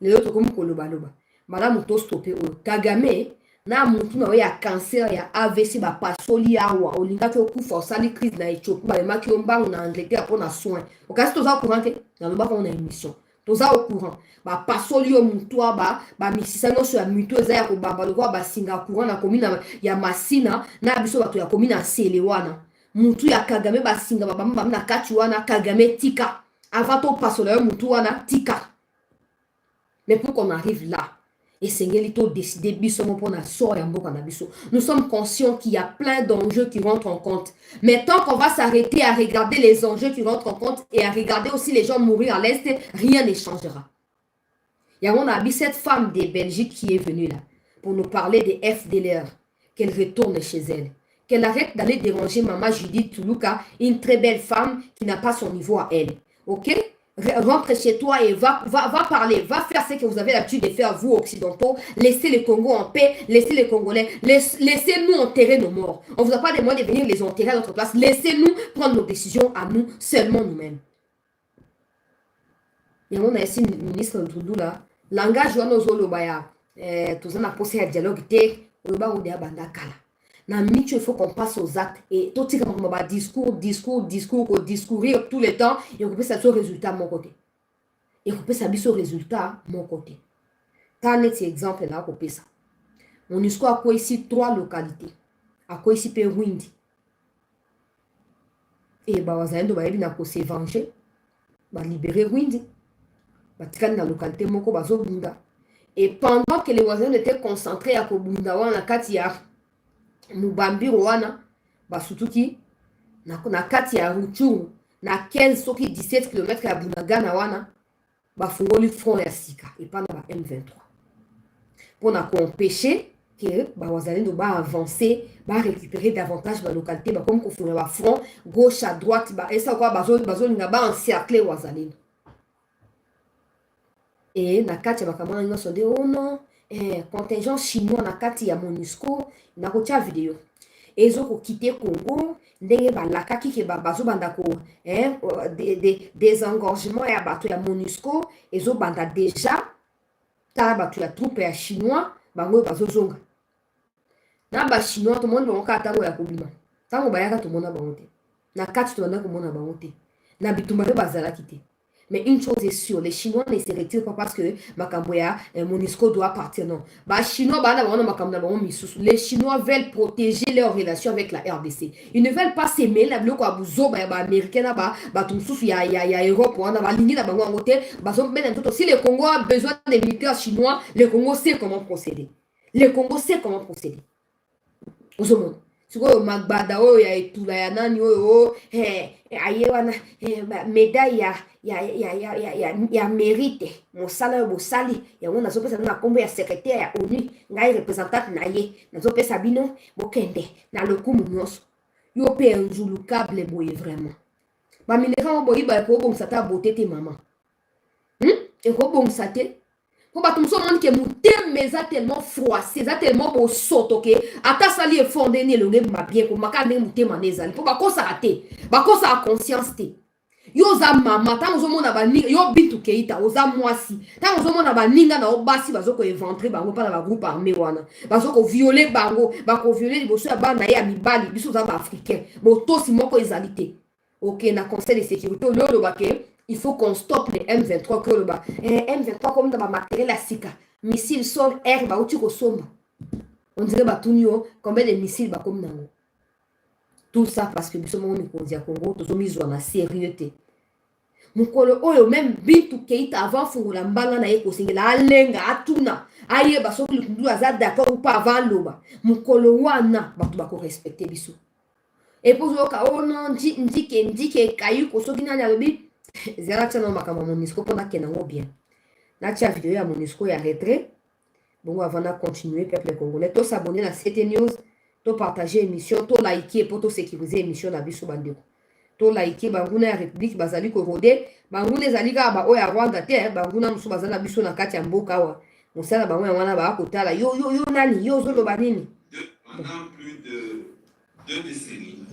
le autres comme koloba loba. Madame to stopper o Kagame na muntu na ya cancer ya AVC ba pasoli awa olinga to ku forçali crise na Ethiopie ba maki ombango na Angleterre pour na soin. O kasi to za courant te na loba ko na émission. To za au courant. Ba pasoli o muntu ba misisano so ya mutu za ya ko bamba lokwa ba singa courant na komina ya Masina na biso bato ya komina Selewana. Mutu ya Kagame ba singa ba bamba na kati wana Kagame tika. Avant to pasoli o mutu wana tika. Mais pour qu'on arrive là, et Seigneur, décidé, nous sommes conscients qu'il y a plein d'enjeux qui rentrent en compte. Mais tant qu'on va s'arrêter à regarder les enjeux qui rentrent en compte et à regarder aussi les gens mourir à l'Est, rien ne changera. Il y a cette femme de Belgique qui est venue là pour nous parler des FDLR. qu'elle retourne chez elle. Qu'elle arrête d'aller déranger Maman Judith Toulouka, une très belle femme qui n'a pas son niveau à elle. Ok? Rentre chez toi et va parler, va faire ce que vous avez l'habitude de faire, vous occidentaux. Laissez les Congos en paix, laissez les Congolais, laissez-nous enterrer nos morts. On ne vous a pas demandé de venir les enterrer à notre place. Laissez-nous prendre nos décisions à nous, seulement nous-mêmes. Et on a ici le ministre de Toudou là. Langage, on a Zolobaya. Tout ça, on a posé un dialogue. On a dit Bandakala. Dans le il faut qu'on passe aux actes. Et tout ce qui est discourir tout le temps, et on peut ça sur le résultat de mon côté. Et on peut ça sur le résultat de mon côté. T'as un exemple là, on peut ça. On a quoi ici 3 localités. À quoi ici Pérouindi. Et bah, on a se venger. On va libérer Windi. On va dans la localité Moko Bazo Bunda. Et pendant que les voisins étaient concentrés à Kobunda, on a Katia. Mubambi wana basutuki na kati ya Ruchuru na 15 soki 17 km ya Bunagana wana bafungoli front ya sika epana ba M23 pour empêcher que wazalendo ba avancer ba récupérer davantage ba localité ba comme kofunga ba front gauche à droite ba esa kwa bazo linga ba encercler wazalendo et na kati ya bakamana nyonso de oh non contingent chinois na kati ya MONUSCO na kotia vidéo ezo ko quitter Congo ndenge balakaki ke bazo banda ko désengorgement ya bato ya MONUSCO ezo banda déjà ta bato ya troupe ya chinois bango bazo zonga na ba chinois to monde bango kata ya kobima tango bayaka to mona bango te na kati to banda ko mona bango te na bitumba bazala kité. Mais une chose est sûre, les Chinois ne se retirent pas parce que Makamboya, MONUSCO doit partir, non. Les Chinois veulent protéger leurs relations avec la RDC. Ils ne veulent pas s'aimer, la bloc à Bouzo, américain, il y a Europe, si le Congo a besoin des militaires chinois, le Congo sait comment procéder. Le Congo sait comment procéder. Au monde. Siko magbada oyo ya etula ya nani oyo aye wana médaille ya mérite mosala yo bosali yango nazopesa na kombo ya secrétaire ya ONU ngai représentante na ye nazopesa bino bokende na lokumu nyonso yo pe nzulukable boye vraiment bamileka boyiba ekobongisa ta beauté te mama ekobongisa te pour bato mosusu omoni ke motema eza tellement froissé eza tellement bosoto ke ata sali efonde ni elonge mabien komaka ndenge motema na ezali mpo bakosaka te bakosaka conscience te yo oza mama ntango ozomona baninga yo Bintu Keita oza mwasi ntango ozomona baninga na yo basi bazokoeventre bango mpona bagroupe armé wana bazokoviole bango bakoviole liboso ya bana ye ya mibali biso oza baafricain botosi moko ezali te ok na conseil de sécurité olio olobake il faut qu'on stoppe les M23 que le bas. M23 comme dans ma matériel la sika. Missiles sol air ba uti ko somba. On dirait ba tunyo combien de missiles ba comme nango. Tout ça parce que biso mo mikonzi ya Congo tozo mizwa na sérieuxté. Mukolo oyo même Bintu Keita avant fungula mbanga na yeko singela alenga atuna. Aye ba soki lukundu aza d'accord ou pas avant loba. Mukolo wana batu ba ko respecter biso. Et pour zoka oh non ndike kayu ko soki nani alobi Zératia non makama MONUSCO pendant qu'il n'en bien. Là, tu as vidéo à MONUSCO, il y a retrait. Bon, avant de continuer, peuple congolais, tous s'abonner à CT News, tous partager l'émission, tous liker pour tous sécuriser l'émission la biso bandeko. Tous liker, banguna la République, bazali korode, banguna zalika ba oya Rwanda te, banguna musu bazala biso na kati ya mboka wa. Mosala bango wana ba kotala yo nani, yo zolo banini. Pendant plus de 2 décennies.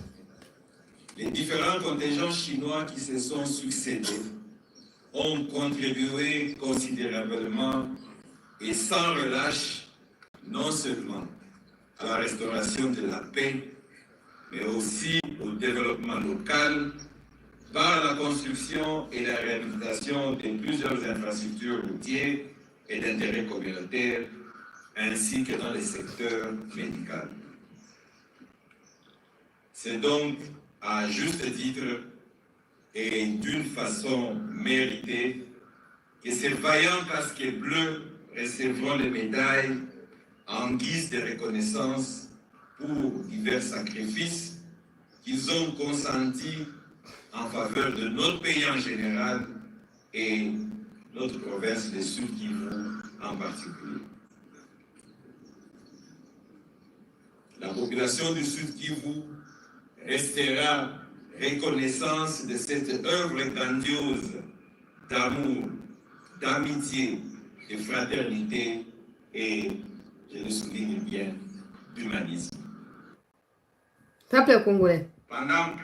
Les différents contingents chinois qui se sont succédés ont contribué considérablement et sans relâche non seulement à la restauration de la paix, mais aussi au développement local par la construction et la réhabilitation de plusieurs infrastructures routières et d'intérêt communautaire, ainsi que dans les secteurs médicaux. C'est donc à juste titre et d'une façon méritée que ces vaillants casquets bleus recevront les médailles en guise de reconnaissance pour divers sacrifices qu'ils ont consentis en faveur de notre pays en général et notre province de Sud-Kivu en particulier. La population du Sud Kivu restera reconnaissante de cette œuvre grandiose d'amour, d'amitié, de fraternité et, je le souligne bien, d'humanisme. Peuple congolais. Pendant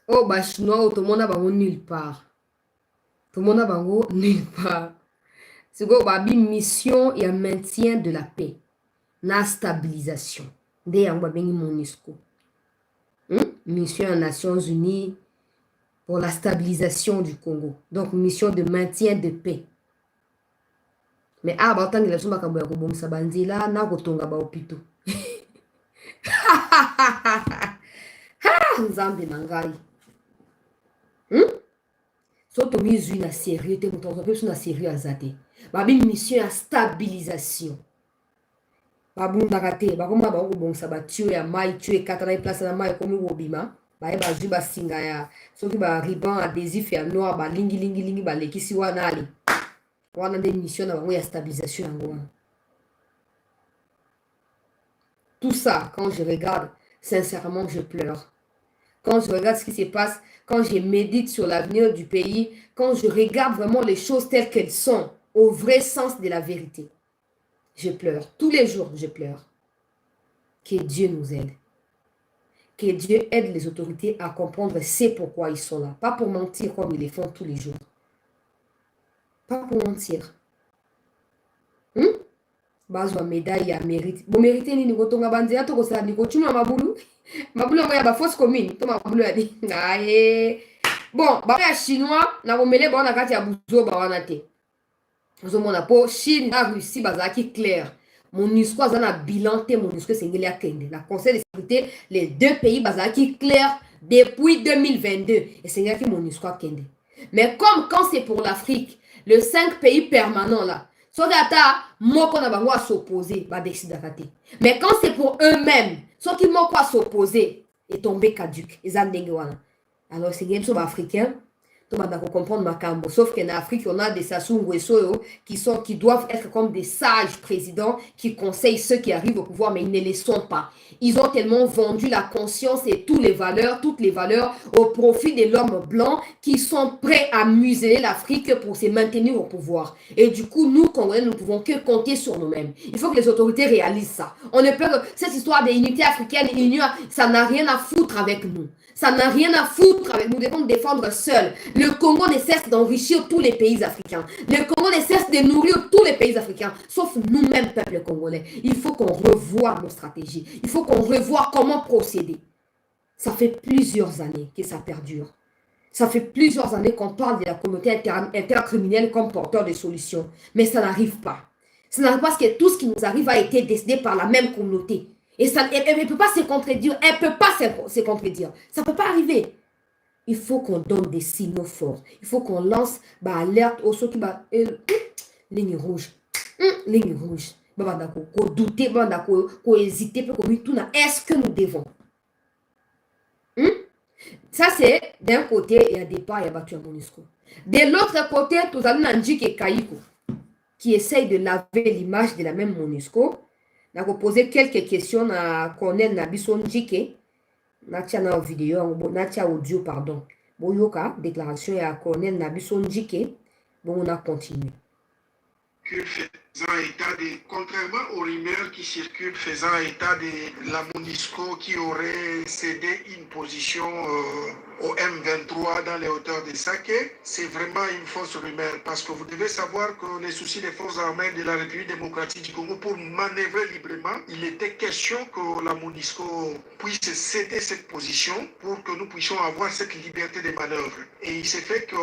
Oh, bah, chinois, tout le monde a bango nulle part. Tout le monde a bango nulle part. C'est quoi, bah, mission et un maintien de la paix. La stabilisation. Des yango bengi MONUSCO. Mission aux Nations Unies pour la stabilisation du Congo. Donc, mission de maintien de paix. Mais ah, bah, autant que la somme à Kaboya Kobong Sabanzila, na kotonga ba opito. Nzambe nangai. Soto mizu na sérieux te mutonga pe na sérieux azate. Babi mission à stabilisation. Babu ndakate, bakoma ba kobongsa ba tue ya mai, tue katana place na mai komi wobima. Ba eba zu ba singa ya. Soki ba riban adhésif ya noir ba lingi ba lekisi wana ali. Wana des missions na bango ya stabilisation yango. Tout ça, quand je regarde, sincèrement, je pleure. Quand je regarde ce qui se passe, quand je médite sur l'avenir du pays, quand je regarde vraiment les choses telles qu'elles sont, au vrai sens de la vérité, je pleure. Tous les jours, je pleure. Que Dieu nous aide. Que Dieu aide les autorités à comprendre c'est pourquoi ils sont là. Pas pour mentir comme ils le font tous les jours. Pas pour mentir. Bazwa médaille ya mérite. Bon mérite ni ngotonga banze ya toko sa niko chuma mabulu. Mabulu ya ba fausse commune. To mabulu ya di. Aye. Bon, ba ya chinois na bomele ba na kati ya buzo ba wana te. Ozo mona po Chine na Russie bazaki clair. MONUSCO azana bilan te MONUSCO sengeli akende. La Conseil de sécurité les deux pays bazaki clair depuis 2022 et sengeli MONUSCO akende. Mais comme quand c'est pour l'Afrique, le 5 pays permanents là. Soki ata moko na bango s'opposer, ba décider kate. Mais quand c'est pour eux-mêmes, soki moko s'opposer est tombé caduc, eza ndenge wana. Alors c'est game so ba africain, to ba dako comprendre makambo, sauf qu'en Afrique on a des Sassou Nguesso qui doivent être comme des sages présidents qui conseillent ceux qui arrivent au pouvoir mais ils ne les sont pas. Ils ont tellement vendu la conscience et toutes les valeurs au profit de l'homme blanc qui sont prêts à museler l'Afrique pour se maintenir au pouvoir. Et du coup, nous, Congolais, nous ne pouvons que compter sur nous-mêmes. Il faut que les autorités réalisent ça. On ne peut que cette histoire d'unité africaine, ça n'a rien à foutre avec nous. Ça n'a rien à foutre avec nous. Nous devons défendre seuls. Le Congo ne cesse d'enrichir tous les pays africains. Le Congo ne cesse de nourrir tous les pays africains, sauf nous-mêmes, peuple congolais. Il faut qu'on revoie nos stratégies. Il faut qu'on revoie comment procéder. Ça fait plusieurs années que ça perdure. Ça fait plusieurs années qu'on parle de la communauté intercriminelle comme porteur de solutions. Mais ça n'arrive pas. Ça n'arrive pas parce que tout ce qui nous arrive a été décidé par la même communauté. Et elle ne peut pas se contredire. Elle ne peut pas se contredire. Ça ne peut pas arriver. Il faut qu'on donne des signaux forts. Il faut qu'on lance l'alerte aux ceux qui ligne rouge. Ligne rouge. Qu'on douter, qu'on hésiter, est-ce que nous devons? Ça, c'est d'un côté, il y a des pas, il y a battu à MONUSCO. De l'autre côté, nous avons Nandjik Kaiko qui essaye de laver l'image de la même MONUSCO. Nous avons posé quelques questions à Colonel Nabiso Ndjike. Natia na vidéo, natia audio, pardon. Boyoka, déclaration à Colonel Nabiso Ndjike. Bon, on a continué. Faisant état contrairement aux rumeurs qui circulent, faisant état de la MONUSCO qui aurait cédé une position au M23 dans les hauteurs de Saké, c'est vraiment une fausse rumeur parce que vous devez savoir que les soucis des forces armées de la République démocratique du Congo pour manœuvrer librement, il était question que la MONUSCO puisse céder cette position pour que nous puissions avoir cette liberté de manœuvre. Et il s'est fait que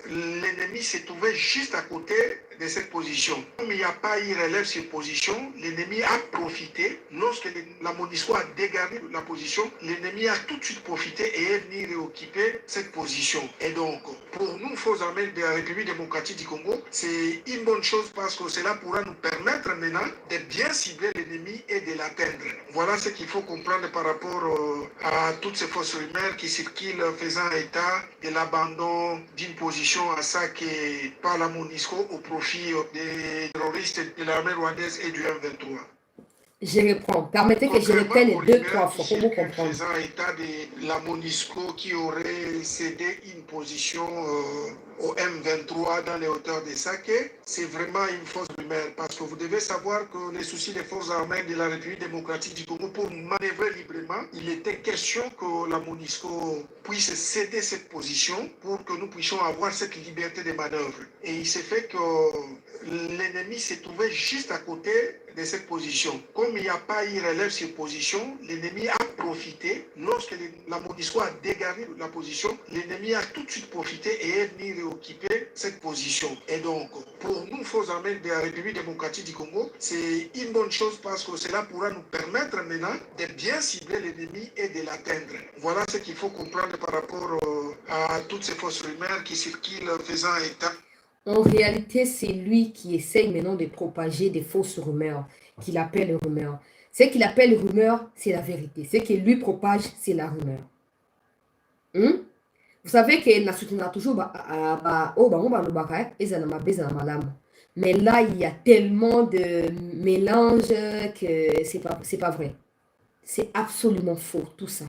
l'ennemi s'est trouvé juste à côté de cette position. Comme il n'y a pas eu relève cette position, l'ennemi a profité. Lorsque la MONUSCO a dégagé la position, l'ennemi a tout de suite profité et est venu réoccuper cette position. Et donc, pour nous, forces armées de la République démocratique du Congo, c'est une bonne chose parce que cela pourra nous permettre maintenant de bien cibler l'ennemi et de l'atteindre. Voilà ce qu'il faut comprendre par rapport à toutes ces fausses rumeurs qui circulent faisant état de l'abandon d'une position à ça qui est par la MONUSCO au profit des terroristes de l'armée rwandaise et du M23. Je reprends. Permettez que je répète les deux, trois fois pour vous comprendre. Faisant état de la MONUSCO qui aurait cédé une position au M23 dans les hauteurs de Saké, c'est vraiment une fausse rumeur parce que vous devez savoir que les soucis des forces armées de la République démocratique du Congo pour manœuvrer librement, il était question que la MONUSCO puisse céder cette position pour que nous puissions avoir cette liberté de manœuvre. Et il s'est fait que l'ennemi s'est trouvé juste à côté de cette position. Comme il n'y a pas eu relève sur position, l'ennemi a profité. Lorsque la MONUSCO a dégagé la position, l'ennemi a tout de suite profité et est venu réoccuper cette position. Et donc, pour nous, forces armées de la République démocratique du Congo, c'est une bonne chose parce que cela pourra nous permettre maintenant de bien cibler l'ennemi et de l'atteindre. Voilà ce qu'il faut comprendre par rapport à toutes ces fausses rumeurs qui circulent faisant état. En réalité, c'est lui qui essaye maintenant de propager des fausses rumeurs, qu'il appelle rumeurs. Ce qu'il appelle rumeur, c'est la vérité. Ce qu'il lui propage, c'est la rumeur. Vous savez que la soutient toujours mais là, il y a tellement de mélange que c'est pas vrai. C'est absolument faux, tout ça.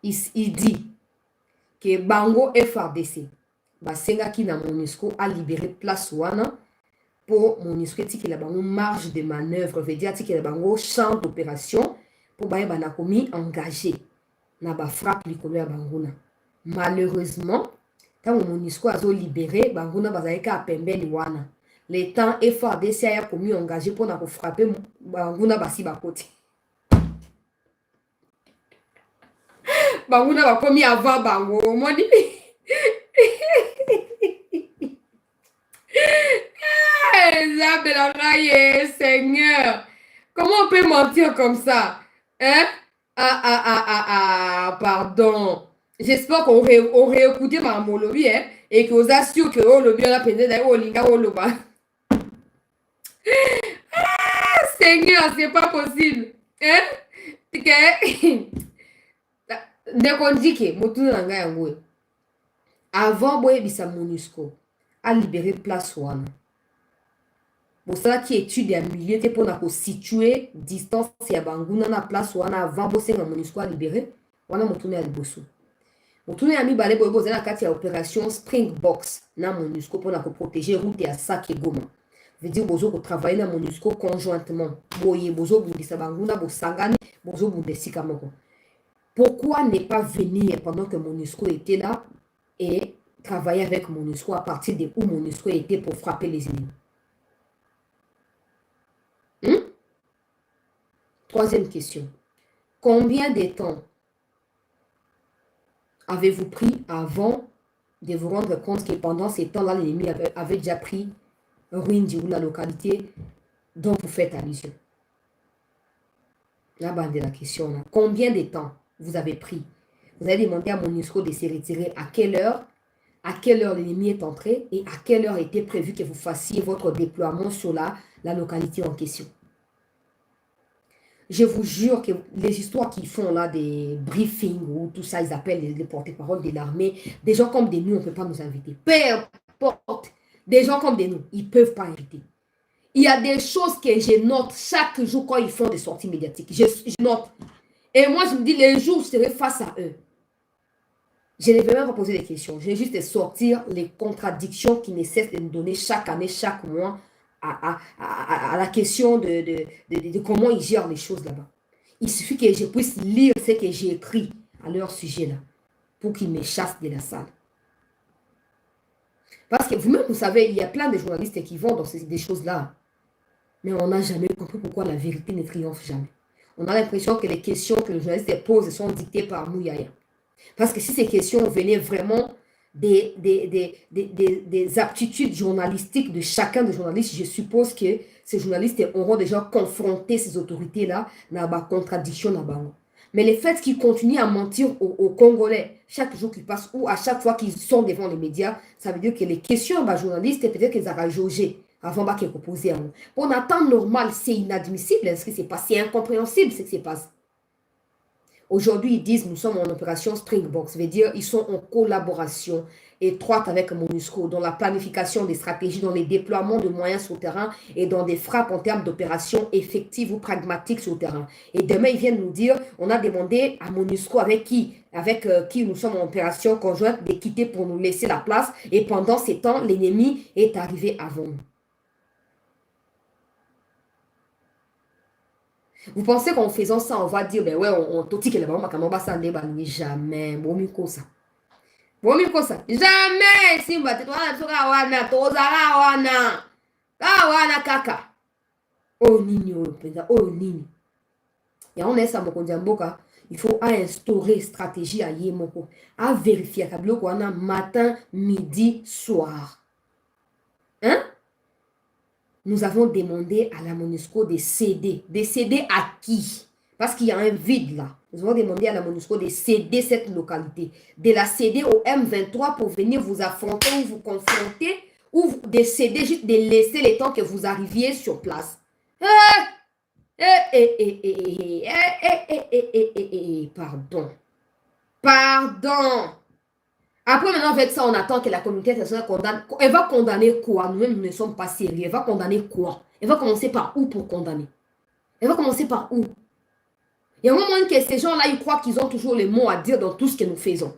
Il dit que Bango FRDC, Basengaki na MONUSCO a libéré place wana pour MONUSCO qui la bango marge de manœuvre, veut dire que la bango champ d'opération pour baye banakomi engagé na ba frappe likolo ya banguna. Malheureusement, quand MONUSCO a libéré banguna bazaika pembeni wana. Le temps FRDC a commis engagé pour na frapper banguna basi bakoti. Banguna ba commis avant bango moni. Seigneur, comment on peut mentir comme ça? Hein? Pardon. J'espère qu'on aurait écouté ma molobi, hein, et que vous assurez que le lobby a peine d'aller au linga au loba. Seigneur, c'est pas possible. Hein? Dès qu'on dit que avant Boye MONUSCO a libéré place wana. Pour ça qui étudie un milieu pour situer distance ya banguna na place wana avant bosenga MONUSCO a libéré wana motune ya liboso. Motune ya mibale boye bozela kati ya opération Springbox na MONUSCO pour protéger route ya Saké Goma. Veut dire bozo ko travailler na MONUSCO conjointement. Boye bozo bundisa banguna bosangani bozo bundesika moko. Pourquoi ne pas venir pendant que MONUSCO était là et travailler avec MONUSCO à partir de où MONUSCO était pour frapper les ennemis? Troisième question. Combien de temps avez-vous pris avant de vous rendre compte que pendant ces temps-là, l'ennemi avait déjà pris Rwindi ou la localité dont vous faites allusion? La bande de la question là. Combien de temps vous avez pris? Vous avez demandé à MONUSCO de se retirer à quelle heure? À quelle heure l'ennemi est entré? Et à quelle heure était prévu que vous fassiez votre déploiement sur la localité en question? Je vous jure que les histoires qu'ils font là, des briefings ou tout ça, ils appellent les porte-parole de l'armée, des gens comme des nous, on ne peut pas nous inviter. Peu importe, des gens comme des nous, ils ne peuvent pas inviter. Il y a des choses que je note chaque jour quand ils font des sorties médiatiques. Je note. Et moi, je me dis, les jours où je serai face à eux, je ne vais même pas poser des questions. Je vais juste sortir les contradictions qui ne cessent de nous donner chaque année, chaque mois, à la question de comment ils gèrent les choses là-bas. Il suffit que je puisse lire ce que j'ai écrit à leur sujet là, pour qu'ils me chassent de la salle. Parce que vous-même, vous savez, il y a plein de journalistes qui vont dans des choses-là. Mais on n'a jamais compris pourquoi la vérité ne triomphe jamais. On a l'impression que les questions que les journalistes posent sont dictées par Mouyaya. Parce que si ces questions venaient vraiment des aptitudes journalistiques de chacun des journalistes, je suppose que ces journalistes auront déjà confronté ces autorités-là dans la contradiction. Mais le fait qu'ils continuent à mentir aux Congolais chaque jour qu'ils passent ou à chaque fois qu'ils sont devant les médias, ça veut dire que les questions aux journalistes, peut-être qu'ils auraient jaugé avant qu'ils proposent à nous. Pour un temps normal, c'est inadmissible ce qui s'est passé, c'est incompréhensible ce qui se passe. Aujourd'hui, ils disent nous sommes en opération Springbox, ça veut dire ils sont en collaboration. étroite avec MONUSCO dans la planification des stratégies, dans les déploiements de moyens sur le terrain et dans des frappes en termes d'opérations effectives ou pragmatiques sur le terrain. Et demain, ils viennent nous dire, on a demandé à MONUSCO avec qui nous sommes en opération conjointe de quitter pour nous laisser la place. Et pendant ces temps, l'ennemi est arrivé avant nous. Vous pensez qu'en faisant ça, on va dire, ben ouais, on totique les ballons, jamais, bon, ça. Bon, jamais, Simba, tu wana kaka. Oh, nini, oh, nini. Et on est ça, il faut instaurer stratégie à Yemoko, à vérifier à matin, midi, soir. Hein? Nous avons demandé à la MONUSCO de céder. De céder à qui? Parce qu'il y a un vide là. Nous avons demandé à la MONUSCO de céder cette localité. De la céder au M23 pour venir vous affronter ou vous confronter. Ou de céder, juste de laisser le temps que vous arriviez sur place. Pardon. Pardon. Après, maintenant, avec ça, on attend que la communauté internationale condamne. Elle va condamner quoi? Nous-mêmes, nous ne sommes pas sérieux. Elle va condamner quoi? Elle va commencer par où pour condamner? Elle va commencer par où? Il y a un moment que ces gens-là, ils croient qu'ils ont toujours les mots à dire dans tout ce que nous faisons.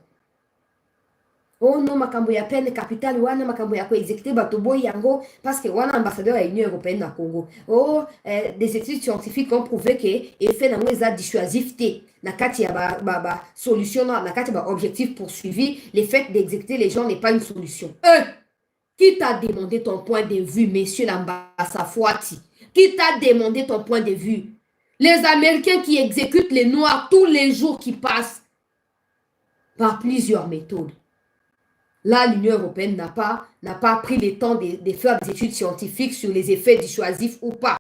Oh non, makambo ya peine capitale, wana makambo ya ko exécuter batobo yango, parce que wana ambassadeur à l'Union européenne na Congo. Oh, des études scientifiques ont prouvé que effet nango eza dissuasif té. Na kati ya solution na kati ya objectif poursuivi, le fait d'exécuter les gens n'est pas une solution. Qui t'a demandé ton point de vue, monsieur l'ambassadeur Fouati? Qui t'a demandé ton point de vue? Les Américains qui exécutent les Noirs tous les jours qui passent par plusieurs méthodes. Là, l'Union européenne n'a pas pris le temps de faire des études scientifiques sur les effets dissuasifs ou pas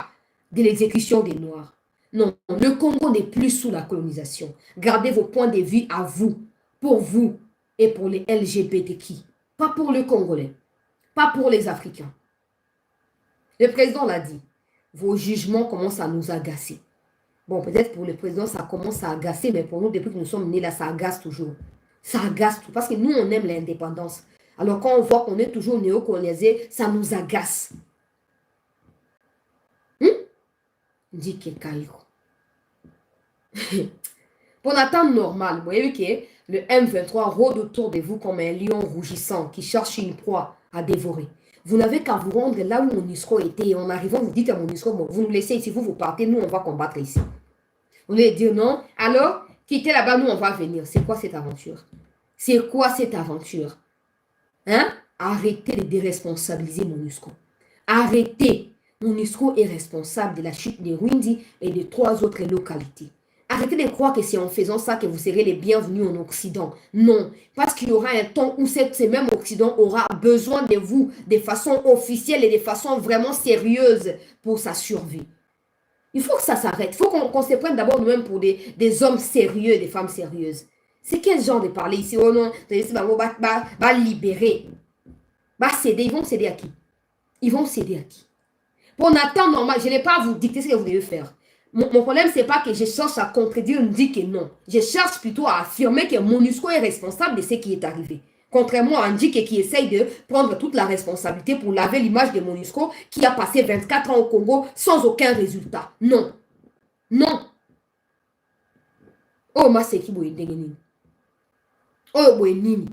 de l'exécution des Noirs. Non, le Congo n'est plus sous la colonisation. Gardez vos points de vue à vous, pour vous et pour les LGBTQ. Pas pour les Congolais, pas pour les Africains. Le président l'a dit, vos jugements commencent à nous agacer. Bon, peut-être pour le président, ça commence à agacer, mais pour nous, depuis que nous sommes nés là, ça agace toujours. Ça agace tout, parce que nous, on aime l'indépendance. Alors, quand on voit qu'on est toujours néocolonisé, ça nous agace. Dit que Kaïko. Pour un temps normal, vous voyez que le M23 rôde autour de vous comme un lion rougissant qui cherche une proie à dévorer. Vous n'avez qu'à vous rendre là où MONUSCO était. Et en arrivant, vous dites à MONUSCO, bon, vous nous laissez ici, vous partez, nous, on va combattre ici. Vous allez dire non. Alors, quittez là-bas, nous, on va venir. C'est quoi cette aventure? C'est quoi cette aventure? Hein? Arrêtez de déresponsabiliser MONUSCO. Arrêtez. MONUSCO est responsable de la chute de Rwindi et de 3 autres localités. Arrêtez de croire que c'est en faisant ça que vous serez les bienvenus en Occident. Non, parce qu'il y aura un temps où ce même Occident aura besoin de vous de façon officielle et de façon vraiment sérieuse pour sa survie. Il faut que ça s'arrête. Il faut qu'on se prenne d'abord nous-mêmes pour des hommes sérieux, des femmes sérieuses. C'est quel genre de parler ici? Oh non, va libérer. Va céder. Ils vont céder à qui? Ils vont céder à qui? Pour un temps normal, je n'ai pas à vous dicter ce que vous devez faire. Mon problème, ce n'est pas que je cherche à contredire, on dit que non. Je cherche plutôt à affirmer que MONUSCO est responsable de ce qui est arrivé. Contrairement à Ndjike qui essaye de prendre toute la responsabilité pour laver l'image de MONUSCO qui a passé 24 ans au Congo sans aucun résultat. Non. Non. Oh, ma c'est qui boye nini. Oh, boye nini.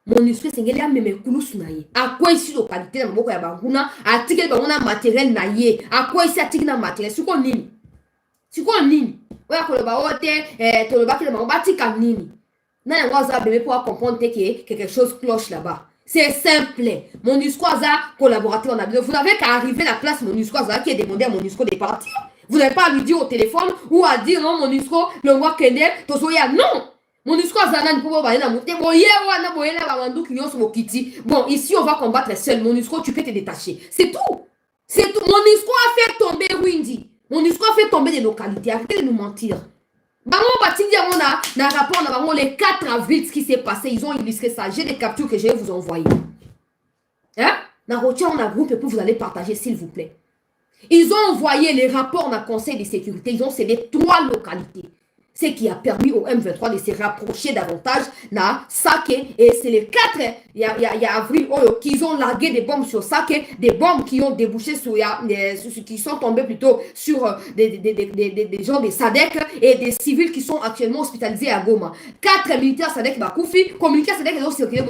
MONUSCO c'est ngeli ameme kulusu na ye. À quoi ici localité na maboko ya banguna, atikeli banguna matériel na ye. À quoi ici atiki na matériel? Siko nini? Siko nini? Oya koloba ote, toloba ki le bango batika nini? Nan waza bébé pour comprendre que quelque chose cloche là-bas. C'est simple. MONUSCO a collaborateur en avion. Vous n'avez qu'à arriver à la place MONUSCO qui est demandé à MONUSCO de partir. Vous n'avez pas à lui dire au téléphone ou à dire non MONUSCO, le roi Kende, Tosoya. Non. MONUSCO a zanan pour voir na monter. Bon, yewa boye na bandu qui sont kiti. Bon, ici on va combattre seul. MONUSCO, tu peux te détacher. C'est tout. C'est tout. MONUSCO a fait tomber Rwindi. MONUSCO a fait tomber des localités. Arrêtez de nous mentir. Bango batindi yango na rapport na bango les 4 avril ce qui s'est passé, ils ont illustré ça. J'ai des captures que je vais vous envoyer. Hein? Na rotia on a groupe et puis vous allez partager s'il vous plaît. Ils ont envoyé les rapports dans le Conseil de sécurité, ils ont cédé 3 localités. ce qui a permis au M23 de se rapprocher davantage na Sake. Et c'est les 4, il y a avril, qu'ils ont largué des bombes sur Sake, des bombes qui ont débouché sur, qui sont tombées plutôt sur des gens des SADC et des civils qui sont actuellement hospitalisés à Goma. 4 militaires SADC Bakoufi, communiqués SADC, ils ont circulé,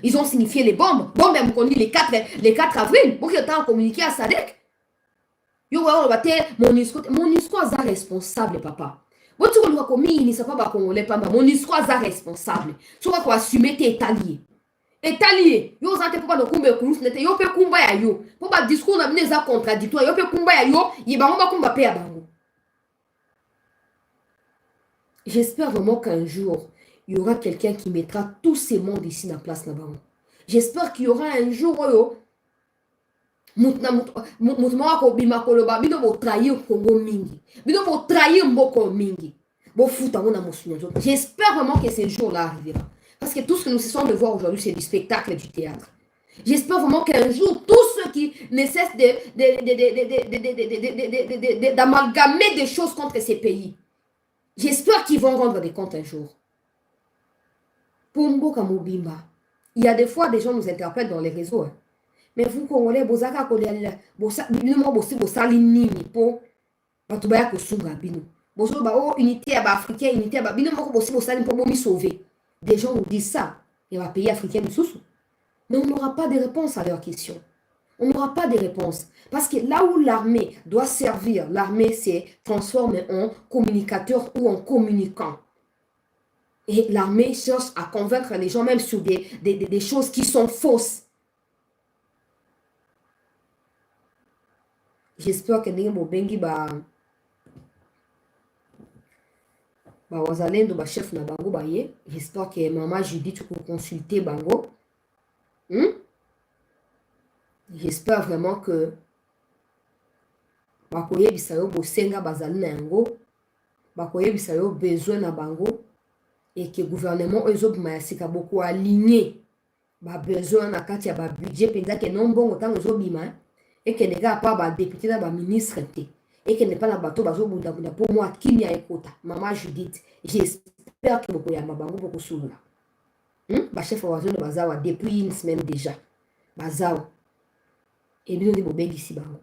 ils ont signifié les bombes. Bombes, les 4 avril, pour qu'ils ont communiqué à SADC. Yo wa bate Monusco aza responsable papa. Botu ko ko mini sa pas congolais papa. Monusco aza responsable. So ko assumer te étalien. Étalien. Yo zante papa no kumbe kunus nete yo pe kumba ya yo. Papa discours na bineza contradictoire. Yo pe kumba ya yo, yiba ngomba kumba pe ya bango. J'espère vraiment qu'un jour il y aura quelqu'un qui mettra tous ces mondes ici na place na bango. J'espère qu'il y aura un jour yo j'espère vraiment que ce jour-là arrivera. Parce que tout ce que nous cessons de voir aujourd'hui, c'est du spectacle et du théâtre. J'espère vraiment qu'un jour, tous ceux qui ne cessent d'amalgamer des choses contre ces pays, j'espère qu'ils vont rendre des comptes un jour. Pombo Kamobimba, il y a des fois, des gens nous interpellent dans les réseaux. Mais vous, Congolais, vous avez unité africaine, unité sauver. Des gens nous disent ça. Il y a un pays africain sous. Mais on n'aura pas de réponse à leurs questions. On n'aura pas de réponse. Parce que là où l'armée doit servir, l'armée se transforme en communicateur ou en communicant. Et l'armée cherche à convaincre les gens même sur des choses qui sont fausses. J'espère que Ndenge Bengi wazalendo ba chef na bango baye. J'espère que maman Judith pour consulter bango. J'espère vraiment que bakoye bisayo bosenga bazali na yango. Bakoye bisayo besoin na bango et que gouvernement ezobima yasika beaucoup aligné ba besoin na kati ya ba budget penza que non bongo tango ezobima. Et que les gars pas ba député na ba ministre et que n'est pas la bateau bazo bunda pour moi qui a écouté maman Judith j'espère que beaucoup ya mabango beaucoup soula ba chef wa zone bazawa depuis une semaine déjà bazawa et bien on dit ici bango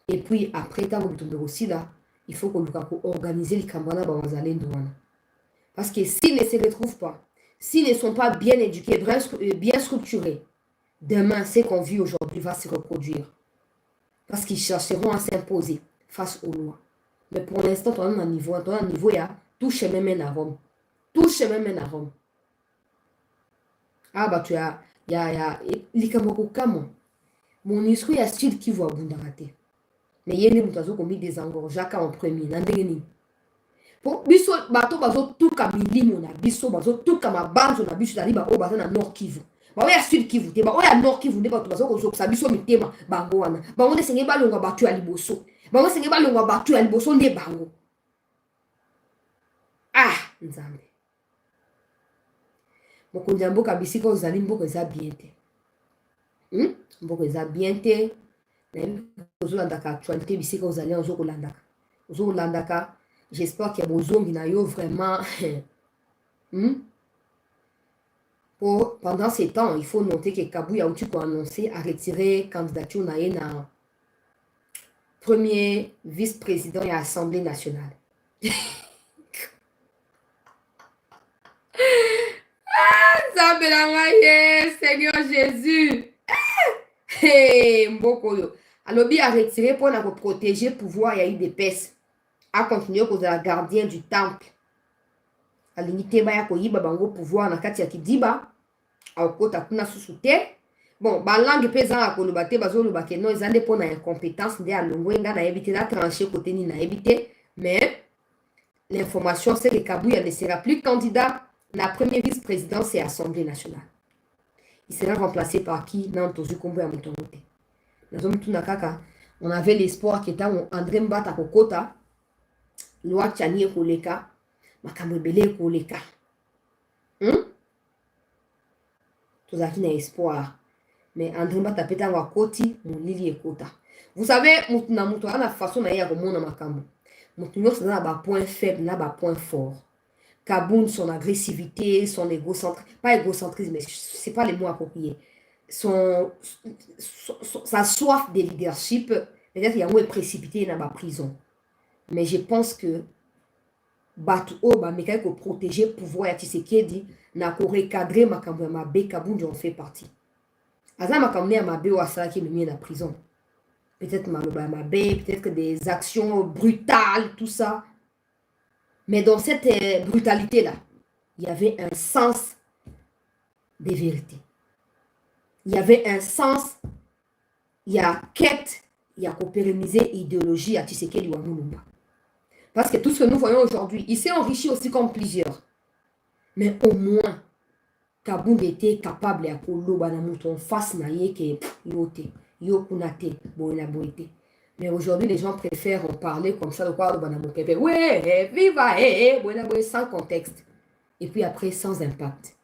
et puis après tant que tomber aussi là il faut qu'on organiser les camarades ba wazalendo wana parce que s'ils ne se retrouvent pas, s'ils ne sont pas bien éduqués, bien structurés, demain, ce qu'on vit aujourd'hui va se reproduire. Parce qu'ils chercheront à s'imposer face aux lois. Mais pour l'instant, on a un niveau, il y a tout chemin mène à Rome. Tout chemin mène à Rome. Ah, bah, il y a Likamoko Kamo. Mon esprit, il y a style qui voit Bundarate. Mais il y a des gens qui ont mis des engorgeages en premier. Nandengeni. Pour biso, bato, bazo, tout comme milimo na biso, bazo, tout comme ma bande, na biso, na o bazo na Nord Kivu. Ba oya Sud Kivu te, ba oya Nord Kivu ne bato bazo ko sa biso mitema bango wana. Bango ne senge balonga batu ya liboso. Bango senge balonga batu ya liboso nde bango. Ah, nzambe. Mokonzi mboka bisika ozali mboka eza bien te. Mboka eza bien te. Na ozolandaka actualité bisika ozali ozokolandaka. Ozokolandaka. J'espère que bozongi na yo vraiment. Pendant ces temps, il faut noter que Kabouya Outi a annoncé à retirer candidature na premier vice-président et Assemblée nationale. Seigneur Jésus. Mbokoyo. Alors, il a retiré pour protéger le pouvoir, il y a eu des pestes. A continuer cause la gardien du temple. A l'unité baya ko yiba bango pouvoir na kati ya kidiba. A okota kuna susute. Bon, ba langue pesa a koloba te bazo loba ke non ezande pour na incompétence nde alongo nga na éviter la trancher côté ni na éviter. Mais l'information c'est que Kabouya ne sera plus candidat na premier vice-présidence et Assemblée nationale. Il sera remplacé par qui? Nantozu Kombo ya Mutongote. On avait l'espoir que tant André Mbata Kokota loi Tchani Koleka, Makamebele Koleka. Tout ça qui n'a espoir. Mais André Batapeta wa koti, mon lili ekota. Vous savez, na mutu ana façon na ya komona makambo. Mutu nyonso na ba point faible, na ba point fort. Kaboun, son agressivité, son égocentrisme, pas égocentrisme, mais c'est pas les mots appropriés. Sa soif de leadership, peut-être qu'il y a un précipité dans la prison. Mais je pense que Batu Oba, mais quand protéger le pouvoir, ya Tshisekedi, na ko recadrer makambo ya mabe, Kaboun en fait partie. Aza makambo ya mabe ou asala qui est mis en prison. Peut-être maloba mabe, peut-être que des actions brutales, tout ça. Mais dans cette brutalité-là, il y avait un sens des vérités. Il y avait un sens, il y a quête, il y a pérenniser idéologie à Tshisekedi ou à Mulumba. Parce que tout ce que nous voyons aujourd'hui, il s'est enrichi aussi comme plusieurs. Mais au moins, Kaboun était capable de koloba na mouton face na ye ke yote, yokunate, boina boite. Mais aujourd'hui, les gens préfèrent en parler comme ça, de quoi ouais, viva, boina boite, sans contexte. Et puis après, sans impact.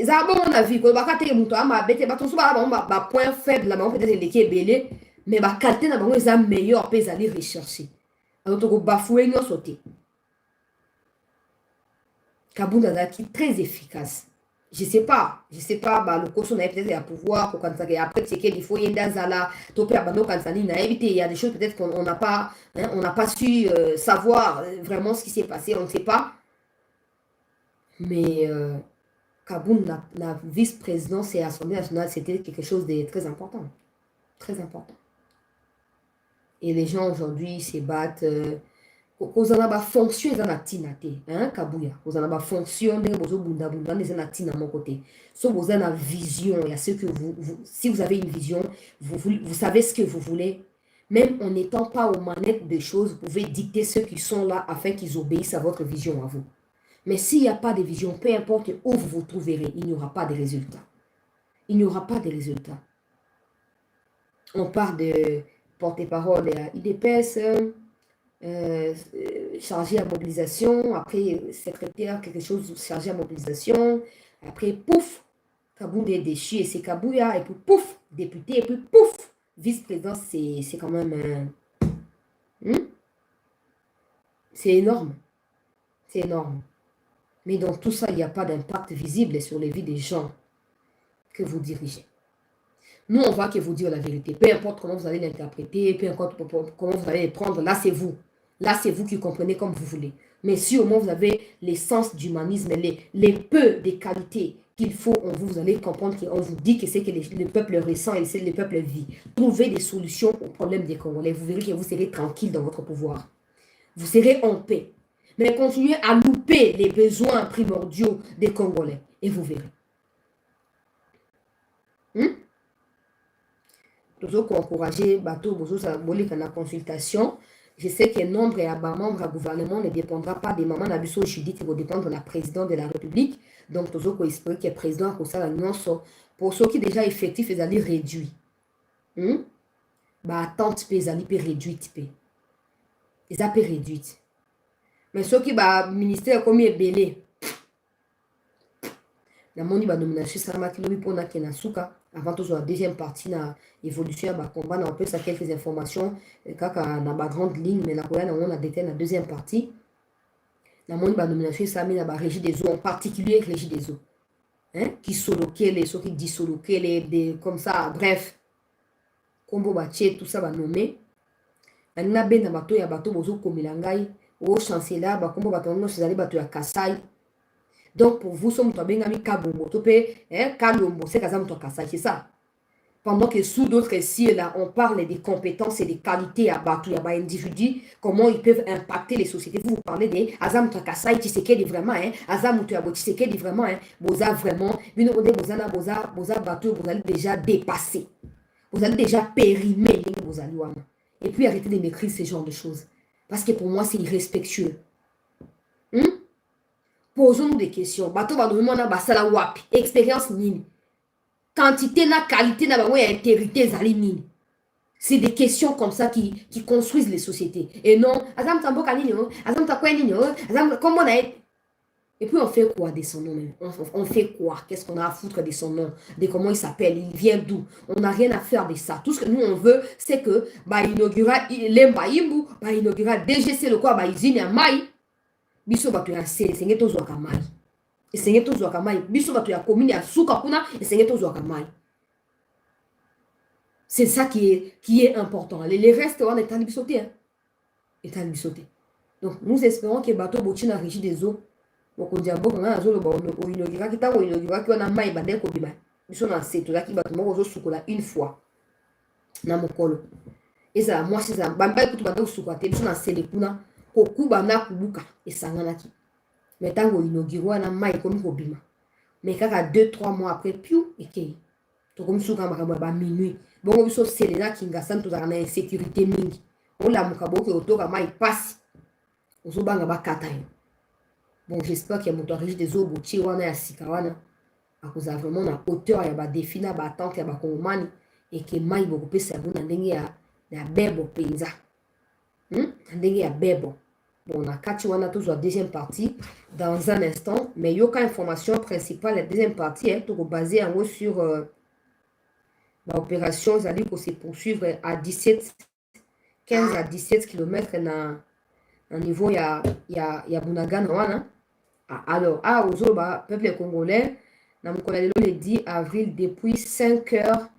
Ça bon on a vu que bakate mouton ama bete ba ton soba ba point faible là on peut être les belé mais ba qualité na bango est meilleur peut aller rechercher. Alors to ko bafouer no sauter. Kabunda qui très efficace. Je sais pas, bah le coach on a peut-être à pouvoir pour quand ça après c'est qu'il faut yenda zala topé abando quand ça n'a évité il y a des choses peut-être qu'on n'a pas hein, on n'a pas su savoir vraiment ce qui s'est passé, on ne sait pas. Mais Kaboun, la vice-présidence et l'Assemblée nationale, c'était quelque chose de très important. Très important. Et les gens aujourd'hui se battent. Vous avez une fonction dans la tinate. Hein, Kabouya. Vous avez une fonction de mon côté. Si vous avez une vision, il y a ce que si vous avez une vision, vous savez ce que vous voulez. Même en n'étant pas aux manettes des choses, vous pouvez dicter ceux qui sont là afin qu'ils obéissent à votre vision, à vous. Mais s'il n'y a pas de vision, peu importe où vous vous trouverez, il n'y aura pas de résultats. Il n'y aura pas de résultats. On parle de porte-parole à IDPS, chargé à mobilisation, après secrétaire, quelque chose chargé à mobilisation, après pouf, Kaboun est déchu et c'est Kabouya, et puis pouf, député, et puis pouf, vice-président, c'est quand même... c'est énorme. C'est énorme. Mais dans tout ça, il n'y a pas d'impact visible sur les vies des gens que vous dirigez. Nous, on va que vous dire la vérité. Peu importe comment vous allez l'interpréter, peu importe comment vous allez le prendre, là, c'est vous. Là, c'est vous qui comprenez comme vous voulez. Mais si au moins vous avez l'essence d'humanisme, les peu de qualités qu'il faut en vous, vous allez comprendre qu'on vous dit que c'est que le peuple ressent et c'est le peuple vit. Trouvez des solutions aux problèmes des Congolais. Vous verrez que vous serez tranquille dans votre pouvoir. Vous serez en paix. Mais continuez à louper les besoins primordiaux des Congolais. Et vous verrez. Toujours encourager bateau la consultation. Je sais que nombre et membres du gouvernement ne dépendra pas des mamans Nabusso Judith, il va dépendre de la présidente de la République. Donc, toujours espérer que le président a ça l'annonce pour ceux qui sont déjà effectifs, ils allaient réduire. Attente, ils allaient réduire. Ils allaient réduire. Mais ceux qui sont ministère comme est belé. La moni ba nomination sama kilobi pour na kenasuka avant toujours la deuxième partie na évolution ba combat on peut ça quelques informations kaka na ba grande ligne mais na koya na on a détaillé la deuxième partie la moni ba nomination sama na ba régie des eaux en particulier régie des eaux hein qui soloquer les ceux qui dissoloquer les comme ça bref combo ba tché tout ça ba nommer na bena bato ya bato bozo komela ngai au chancelier ba combo bato no cezali bato ya Kasai. Donc, pour vous, sommes tombés dans le Kabombo, c'est ça. Pendant que sous d'autres cieux, là, on parle des compétences et des qualités à Batou, à individus, comment ils peuvent impacter les sociétés. Vous parlez des Azam Takasai, Tshisekedi vraiment, hein, Azam Mutuyabo, Tshisekedi vraiment, hein, Boza vraiment, Boza Batou, vous allez déjà dépasser. Vous allez déjà périmer les Bozaliwana. Et puis arrêtez de m'écrire ce genre de choses. Parce que pour moi, c'est irrespectueux. Posons-nous des questions. Bateau va nous demander basala wapi. Expérience nini. Quantité na qualité na bawe intégrité zali nini. C'est des questions comme ça qui construisent les sociétés. Et non, azam tambo kanini, azam takwe nini, azam comment on a Et puis on fait quoi de son nom même? On fait quoi? Qu'est-ce qu'on a à foutre de son nom? De comment il s'appelle? Il vient d'où? On n'a rien à faire de ça. Tout ce que nous on veut, c'est que bah inaugura Lemba Imbu, bah inaugura DGC le quoi, bah izini ya mai. Biso batu ya se, senge tozo akamai. Senge tozo akamai. Biso batu ya commune ya suka kuna, senge tozo akamai. C'est ça qui est important. Les restes, on est en bisoté. Donc, nous espérons que bateau Bochina régie des eaux. Donc, on dit à beaucoup, on a inauguré, qui on a maï, badel, kobima. Ils sont dans cette là qui va tomber aux soukola une fois. Na mokolo. Et ça, moi, c'est ça. Bamba, écoute, badel, soukoate, ils sont dans cette kuna. Koku, bana, kubuka. Et ça, on a qui. Mais tant qu'on inaugure, on a maï, comme kobima. Mais quand 2-3 mois après, piou, et qui. Donc, comme souka, ma minuit. Bon, on se c'est là qui ngasan tout en insécurité mingi. On l'a mukabo que autour ma il passe. On se banga ba katayo. Bon, j'espère qu'il y a mon riche des eaux bouti wana ya sikawana. À cause vraiment na hauteur ya ba défi na ba tank ya ba kongomani et que mai boko pesa buna ndenge ya bebo penza. Ndenge ya bebo. Bon, on a kati wana toujours la deuxième partie dans un instant, mais yoka information principale la deuxième partie est tout basé en gros sur l'opération Zali pour se poursuivre à 15 à 17 km au niveau ya Bunagana. Alors, au peuple congolais, le 10 avril, depuis 5 heures,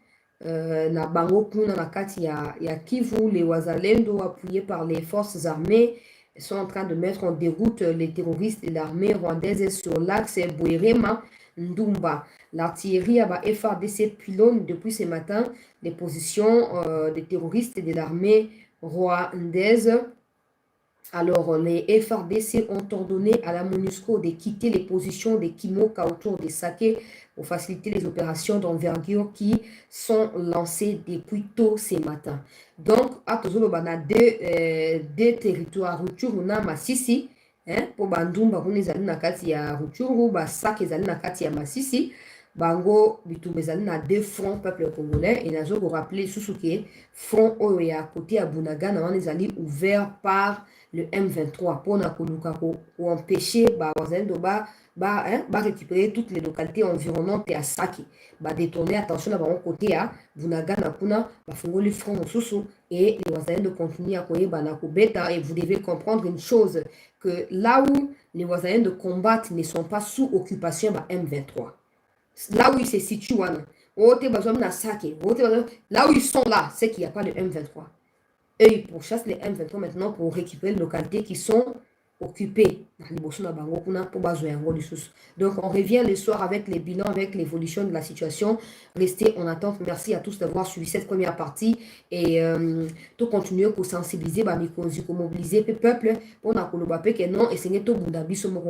na bango kuna na kati ya Kivu, les Wazalendo, appuyés par les forces armées, sont en train de mettre en déroute les terroristes de l'armée rwandaise sur l'axe Bouérema Ndumba. L'artillerie a FARDC pylône depuis ce matin les positions des terroristes de l'armée rwandaise. Alors, les FARDC ont ordonné à la MONUSCO de quitter les positions de Kimoka autour de Sake pour faciliter les opérations d'envergure qui sont lancées depuis tôt ce matin. Donc, à Tozolo, on a deux territoires, Rutshuru na Masisi, pour Bandumba, on est allé na kati ya Rutshuru, Sake est allé na kati ya Masisi. Bango bitumezali na deux fronts peuple congolais et nazo rappeler Susuke front oyo à côté à Bunagana on les allés ouverts par le M23 pour na koluka ko empêcher récupérer toutes les localités environnantes et à Sake détourner attention à côté à Bunagana kuna fongoli front susu et les voisins de continuer à koye beta et vous devez comprendre une chose que là où les voisins de combattre ne sont pas sous occupation M23. Là où ils se situent, là où ils sont là, c'est qu'il n'y a pas de M23. Eux, ils pourchassent les M23 maintenant pour récupérer les localités qui sont occupées. Donc, on revient le soir avec les bilans, avec l'évolution de la situation. Restez en attente. Merci à tous d'avoir suivi cette première partie et tout continuer pour sensibiliser, mobiliser le peuple pour que non, et c'est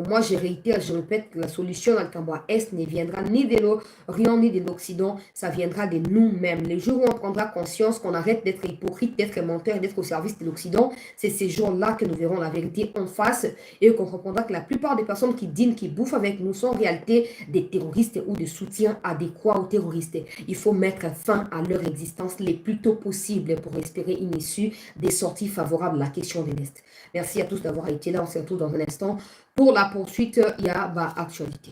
moi, je réitère, je répète que la solution dans le Cambodge Est ne viendra ni de l'Orient ni de l'Occident, ça viendra de nous-mêmes. Les jours où on prendra conscience qu'on arrête d'être hypocrite, d'être menteur, d'être au service de l'Occident, c'est ces jours-là que nous verrons la vérité en face et qu'on comprendra que la plupart des personnes qui dînent, qui bouffent avec nous sont en réalité des terroristes ou des soutiens adéquats aux terroristes. Il faut mettre fin à leur existence le plus tôt possible pour espérer une issue des sorties favorables à la question de l'Est. Merci à tous d'avoir été là. On se retrouve dans un instant. Pour la poursuite, il y a actualité.